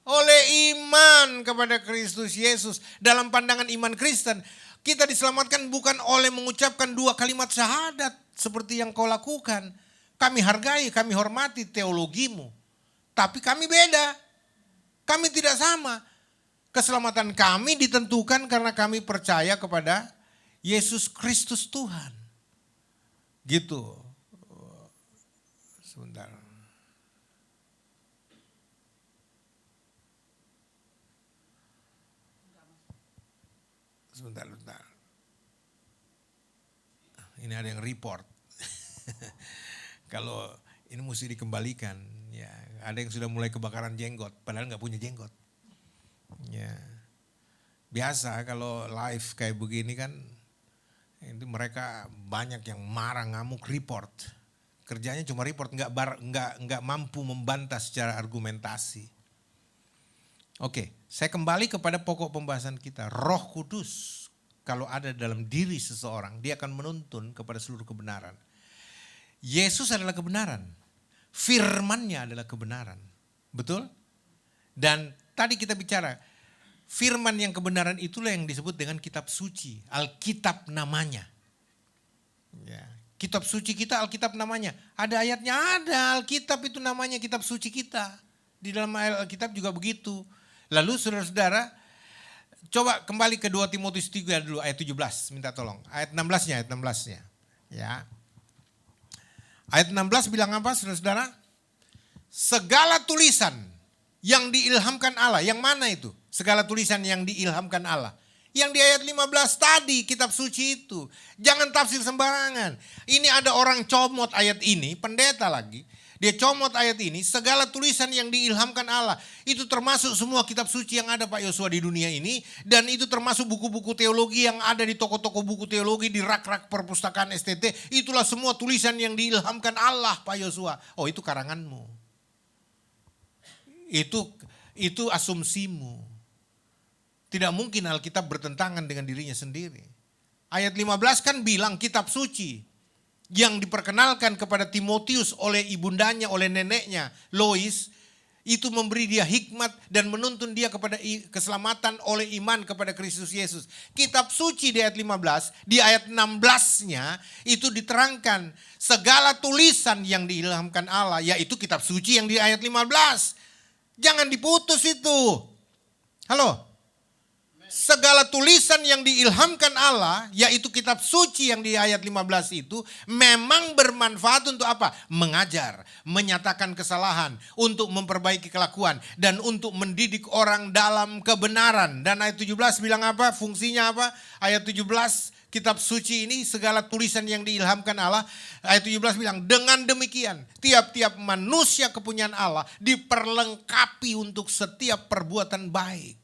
Oleh iman kepada Kristus Yesus. Dalam pandangan iman Kristen, kita diselamatkan bukan oleh mengucapkan 2 kalimat syahadat seperti yang kau lakukan. Kami hargai, kami hormati teologimu. Tapi kami beda. Kami tidak sama. Keselamatan kami ditentukan karena kami percaya kepada Yesus Kristus Tuhan. Gitu. Sebentar. Sebentar. Ini ada yang report. Kalau ini mesti dikembalikan, ya ada yang sudah mulai kebakaran jenggot, padahal nggak punya jenggot. Ya biasa kalau live kayak begini kan, itu mereka banyak yang marah, ngamuk, report. Kerjanya cuma report, nggak mampu membantah secara argumentasi. Oke, saya kembali kepada pokok pembahasan kita. Roh Kudus kalau ada dalam diri seseorang, dia akan menuntun kepada seluruh kebenaran. Yesus adalah kebenaran. Firman-Nya adalah kebenaran. Betul? Dan tadi kita bicara, firman yang kebenaran itulah yang disebut dengan kitab suci. Alkitab namanya. Ya. Kitab suci kita Alkitab namanya. Ada ayatnya, ada. Alkitab itu namanya kitab suci kita. Di dalam Alkitab juga begitu. Lalu saudara-saudara, coba kembali ke 2 Timotius 3 dulu ayat 17. Minta tolong. Ayat 16-nya. Ya. Ayat 16 bilang apa saudara-saudara? Segala tulisan yang diilhamkan Allah. Yang mana itu? Segala tulisan yang diilhamkan Allah. Yang di ayat 15 tadi kitab suci itu. Jangan tafsir sembarangan. Ini ada orang comot ayat ini, pendeta lagi. Dia comot ayat ini, segala tulisan yang diilhamkan Allah. Itu termasuk semua kitab suci yang ada Pak Yosua di dunia ini. Dan itu termasuk buku-buku teologi yang ada di toko-toko buku teologi, di rak-rak perpustakaan STT. Itulah semua tulisan yang diilhamkan Allah Pak Yosua. Oh, itu karanganmu. Itu asumsimu. Tidak mungkin Alkitab bertentangan dengan dirinya sendiri. Ayat 15 kan bilang kitab suci yang diperkenalkan kepada Timotius oleh ibundanya, oleh neneknya Lois, itu memberi dia hikmat dan menuntun dia kepada keselamatan oleh iman kepada Kristus Yesus. Kitab suci di ayat 15, di ayat 16-nya itu diterangkan segala tulisan yang diilhamkan Allah, yaitu kitab suci yang di ayat 15. Jangan diputus itu. Halo? Segala tulisan yang diilhamkan Allah, yaitu kitab suci yang di ayat 15 itu, memang bermanfaat untuk apa? Mengajar, menyatakan kesalahan, untuk memperbaiki kelakuan, dan untuk mendidik orang dalam kebenaran. Dan ayat 17 bilang apa? Fungsinya apa? Ayat 17, kitab suci ini segala tulisan yang diilhamkan Allah. Ayat 17 bilang, dengan demikian tiap-tiap manusia kepunyaan Allah diperlengkapi untuk setiap perbuatan baik.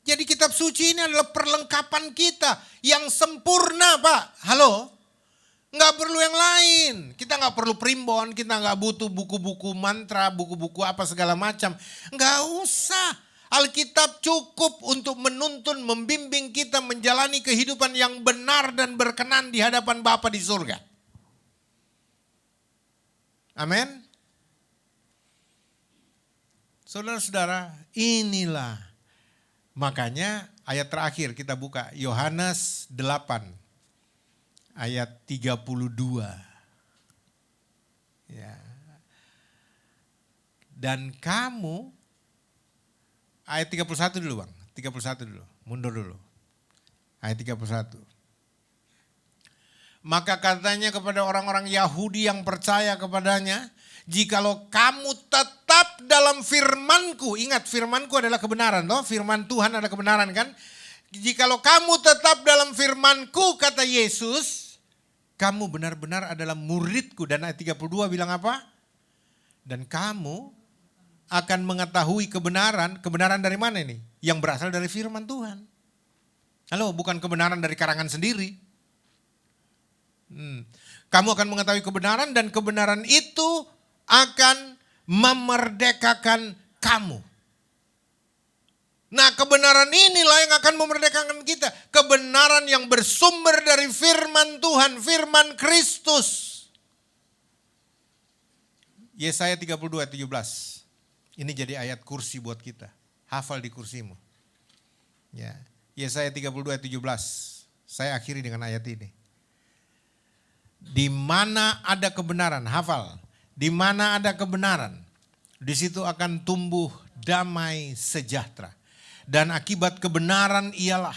Jadi kitab suci ini adalah perlengkapan kita yang sempurna Pak. Halo? Nggak perlu yang lain. Kita nggak perlu primbon, kita nggak butuh buku-buku mantra, buku-buku apa segala macam. Nggak usah. Alkitab cukup untuk menuntun, membimbing kita menjalani kehidupan yang benar dan berkenan di hadapan Bapa di surga. Amin. Saudara-saudara, inilah. Makanya ayat terakhir kita buka Yohanes 8 ayat 32. Ya. Dan kamu ayat 31 dulu Bang, 31 dulu, mundur dulu. Ayat 31. Maka katanya kepada orang-orang Yahudi yang percaya kepadanya, jikalau kamu tetap dalam firmanku, ingat firmanku adalah kebenaran, toh? Firman Tuhan adalah kebenaran kan? Jikalau kamu tetap dalam firmanku, kata Yesus, kamu benar-benar adalah muridku. Dan ayat 32 bilang apa? Dan kamu akan mengetahui kebenaran. Kebenaran dari mana ini? Yang berasal dari firman Tuhan. Halo, bukan kebenaran dari karangan sendiri. Kamu akan mengetahui kebenaran dan kebenaran itu akan memerdekakan kamu. Nah, kebenaran inilah yang akan memerdekakan kita. Kebenaran yang bersumber dari firman Tuhan, firman Kristus. Yesaya 32 ayat 17. Ini jadi ayat kursi buat kita. Hafal di kursimu. Ya, Yesaya 32 ayat 17. Saya akhiri dengan ayat ini. Di mana ada kebenaran, hafal. Di mana ada kebenaran, di situ akan tumbuh damai sejahtera. Dan akibat kebenaran ialah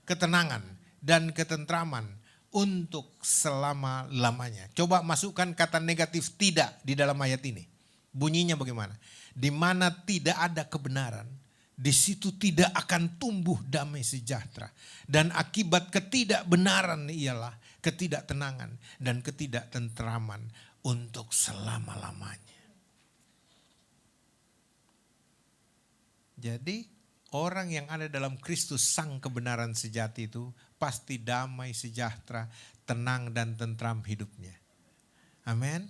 ketenangan dan ketentraman untuk selama-lamanya. Coba masukkan kata negatif tidak di dalam ayat ini. Bunyinya bagaimana? Di mana tidak ada kebenaran, di situ tidak akan tumbuh damai sejahtera. Dan akibat ketidakbenaran ialah ketidaktenangan dan ketidaktentraman untuk selama-lamanya. Jadi orang yang ada dalam Kristus sang kebenaran sejati itu pasti damai sejahtera, tenang dan tentram hidupnya. Amin.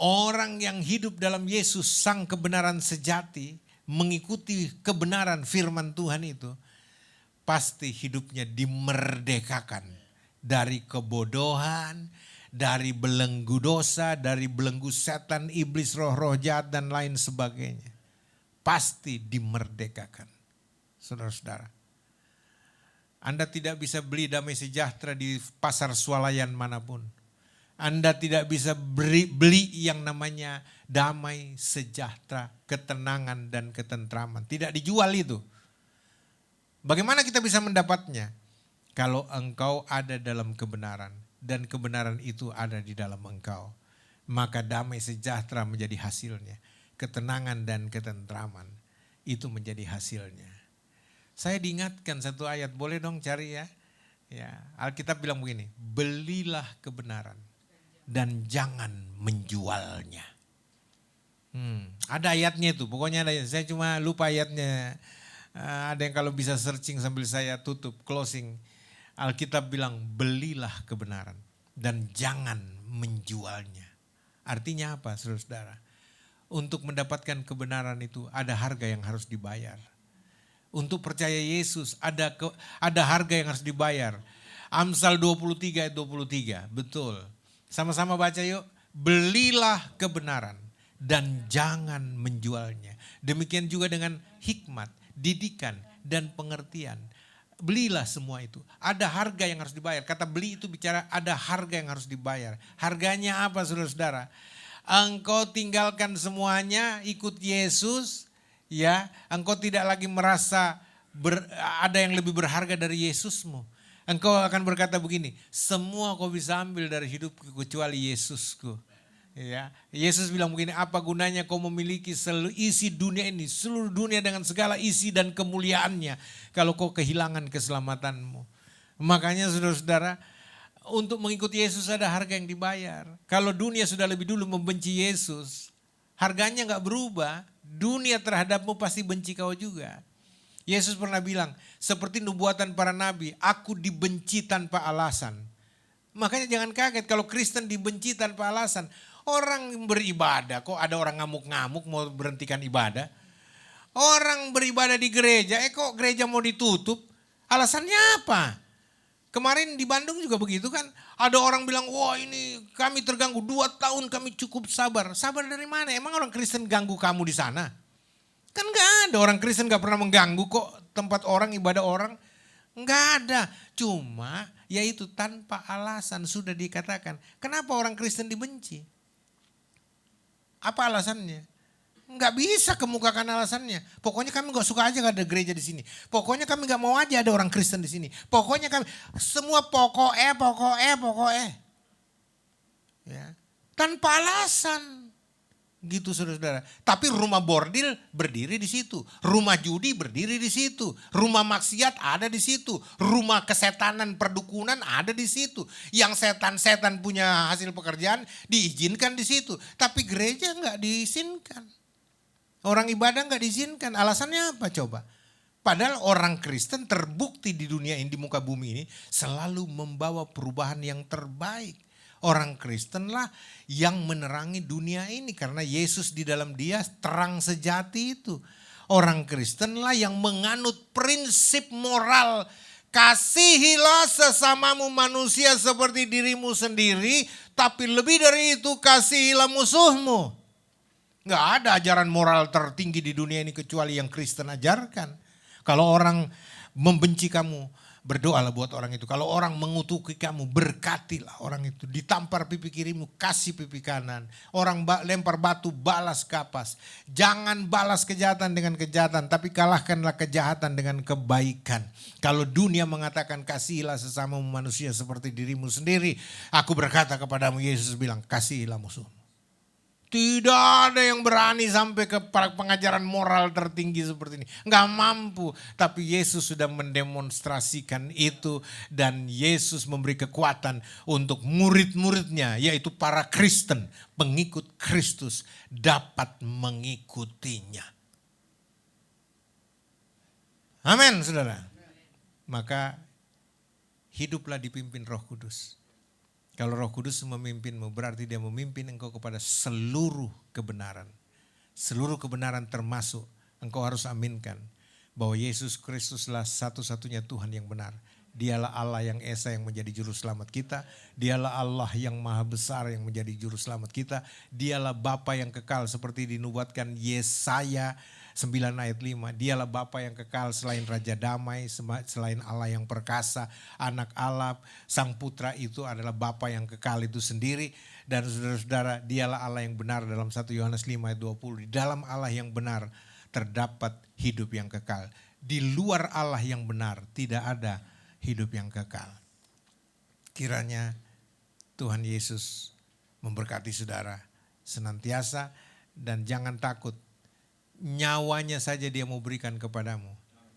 Orang yang hidup dalam Yesus sang kebenaran sejati, mengikuti kebenaran firman Tuhan itu, pasti hidupnya dimerdekakan dari kebodohan, dari belenggu dosa, dari belenggu setan, iblis, roh-roh jahat dan lain sebagainya. Pasti dimerdekakan. Saudara-saudara, Anda tidak bisa beli damai sejahtera di pasar swalayan manapun. Anda tidak bisa beli yang namanya damai sejahtera, ketenangan dan ketentraman. Tidak dijual itu. Bagaimana kita bisa mendapatnya? Kalau engkau ada dalam kebenaran dan kebenaran itu ada di dalam engkau, maka damai sejahtera menjadi hasilnya. Ketenangan dan ketentraman itu menjadi hasilnya. Saya diingatkan satu ayat, boleh dong cari ya. Ya, Alkitab bilang begini, belilah kebenaran dan jangan menjualnya. Ada ayatnya itu, pokoknya ada. Saya cuma lupa ayatnya. Ada yang kalau bisa searching sambil saya tutup, closing. Alkitab bilang belilah kebenaran dan jangan menjualnya. Artinya apa saudara-saudara? Untuk mendapatkan kebenaran itu ada harga yang harus dibayar. Untuk percaya Yesus ada harga yang harus dibayar. Amsal 23 ayat 23, betul. Sama-sama baca yuk. Belilah kebenaran dan jangan menjualnya. Demikian juga dengan hikmat, didikan, dan pengertian. Belilah semua itu. Ada harga yang harus dibayar. Kata beli itu bicara ada harga yang harus dibayar. Harganya apa saudara-saudara? Engkau tinggalkan semuanya, ikut Yesus, ya. Engkau tidak lagi merasa ada yang lebih berharga dari Yesusmu. Engkau akan berkata begini, semua kau bisa ambil dari hidupku kecuali Yesusku. Ya, Yesus bilang begini, apa gunanya kau memiliki seluruh isi dunia ini, seluruh dunia dengan segala isi dan kemuliaannya, kalau kau kehilangan keselamatanmu. Makanya saudara-saudara, untuk mengikuti Yesus ada harga yang dibayar. Kalau dunia sudah lebih dulu membenci Yesus, harganya gak berubah, dunia terhadapmu pasti benci kau juga. Yesus pernah bilang, seperti nubuatan para nabi, aku dibenci tanpa alasan. Makanya jangan kaget kalau Kristen dibenci tanpa alasan. Orang beribadah, kok ada orang ngamuk-ngamuk mau berhentikan ibadah. Orang beribadah di gereja, kok gereja mau ditutup? Alasannya apa? Kemarin di Bandung juga begitu kan. Ada orang bilang, wah ini kami terganggu 2 tahun kami cukup sabar. Sabar dari mana? Emang orang Kristen ganggu kamu di sana? Kan gak ada, orang Kristen gak pernah mengganggu kok tempat orang, ibadah orang. Enggak ada, cuma yaitu tanpa alasan sudah dikatakan. Kenapa orang Kristen dibenci? Apa alasannya? Enggak bisa kemukakan alasannya. Pokoknya kami gak suka aja gak ada gereja di sini. Pokoknya kami gak mau aja ada orang Kristen di sini. Pokoknya kami, semua pokoknya. Ya. Tanpa alasan. Gitu saudara-saudara. Tapi rumah bordil berdiri di situ. Rumah judi berdiri di situ. Rumah maksiat ada di situ. Rumah kesetanan perdukunan ada di situ. Yang setan-setan punya hasil pekerjaan diizinkan di situ. Tapi gereja enggak diizinkan. Orang ibadah enggak diizinkan. Alasannya apa coba? Padahal orang Kristen terbukti di dunia ini, di muka bumi ini selalu membawa perubahan yang terbaik. Orang Kristen lah yang menerangi dunia ini karena Yesus di dalam dia terang sejati itu. Orang Kristen lah yang menganut prinsip moral. Kasihilah sesamamu manusia seperti dirimu sendiri, tapi lebih dari itu kasihilah musuhmu. Gak ada ajaran moral tertinggi di dunia ini kecuali yang Kristen ajarkan. Kalau orang membenci kamu, berdoalah buat orang itu. Kalau orang mengutuki kamu, berkatilah orang itu. Ditampar pipi kirimu, kasih pipi kanan. Orang lempar batu, balas kapas. Jangan balas kejahatan dengan kejahatan, tapi kalahkanlah kejahatan dengan kebaikan. Kalau dunia mengatakan kasihilah sesama manusia seperti dirimu sendiri, aku berkata kepadamu, Yesus bilang kasihilah musuhmu. Tidak ada yang berani sampai ke pengajaran moral tertinggi seperti ini. Enggak mampu. Tapi Yesus sudah mendemonstrasikan itu. Dan Yesus memberi kekuatan untuk murid-muridnya. Yaitu para Kristen. Pengikut Kristus dapat mengikutinya. Amin saudara. Maka hiduplah dipimpin Roh Kudus. Kalau Roh Kudus memimpinmu berarti dia memimpin engkau kepada seluruh kebenaran. Seluruh kebenaran termasuk engkau harus aminkan bahwa Yesus Kristuslah satu-satunya Tuhan yang benar. Dialah Allah yang Esa yang menjadi juru selamat kita. Dialah Allah yang maha besar yang menjadi juru selamat kita. Dialah Bapa yang kekal seperti dinubuatkan Yesaya 9 ayat 5. Dialah Bapa yang kekal selain Raja Damai, selain Allah yang perkasa, anak Allah, Sang Putra itu adalah Bapa yang kekal itu sendiri. Dan saudara-saudara, dialah Allah yang benar dalam 1 Yohanes 5 ayat 20. Di dalam Allah yang benar terdapat hidup yang kekal. Di luar Allah yang benar tidak ada hidup yang kekal. Kiranya Tuhan Yesus memberkati saudara senantiasa dan jangan takut. Nyawanya saja dia mau berikan kepadamu.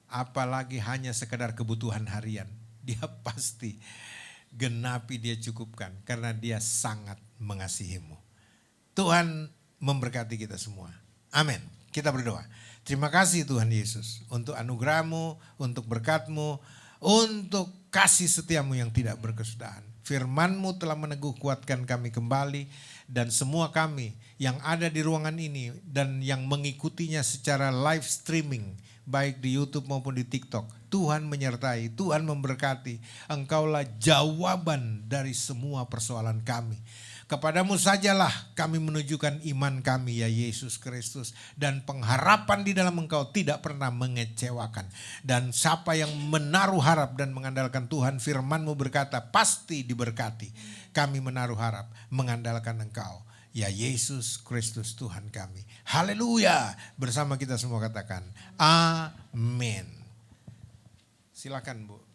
Apalagi hanya sekedar kebutuhan harian. Dia pasti genapi, dia cukupkan. Karena dia sangat mengasihimu. Tuhan memberkati kita semua. Amin. Kita berdoa. Terima kasih Tuhan Yesus untuk anugerah-Mu, untuk berkat-Mu, untuk kasih setiamu yang tidak berkesudahan. Firman-Mu telah meneguh kuatkan kami kembali, dan semua kami yang ada di ruangan ini dan yang mengikutinya secara live streaming baik di YouTube maupun di TikTok. Tuhan menyertai, Tuhan memberkati. Engkaulah jawaban dari semua persoalan kami. Kepadamu sajalah kami menunjukkan iman kami ya Yesus Kristus. Dan pengharapan di dalam Engkau tidak pernah mengecewakan. Dan siapa yang menaruh harap dan mengandalkan Tuhan, firman-Mu berkata pasti diberkati. Kami menaruh harap mengandalkan Engkau ya Yesus Kristus Tuhan kami. Haleluya. Bersama kita semua katakan amin. Silakan Bu.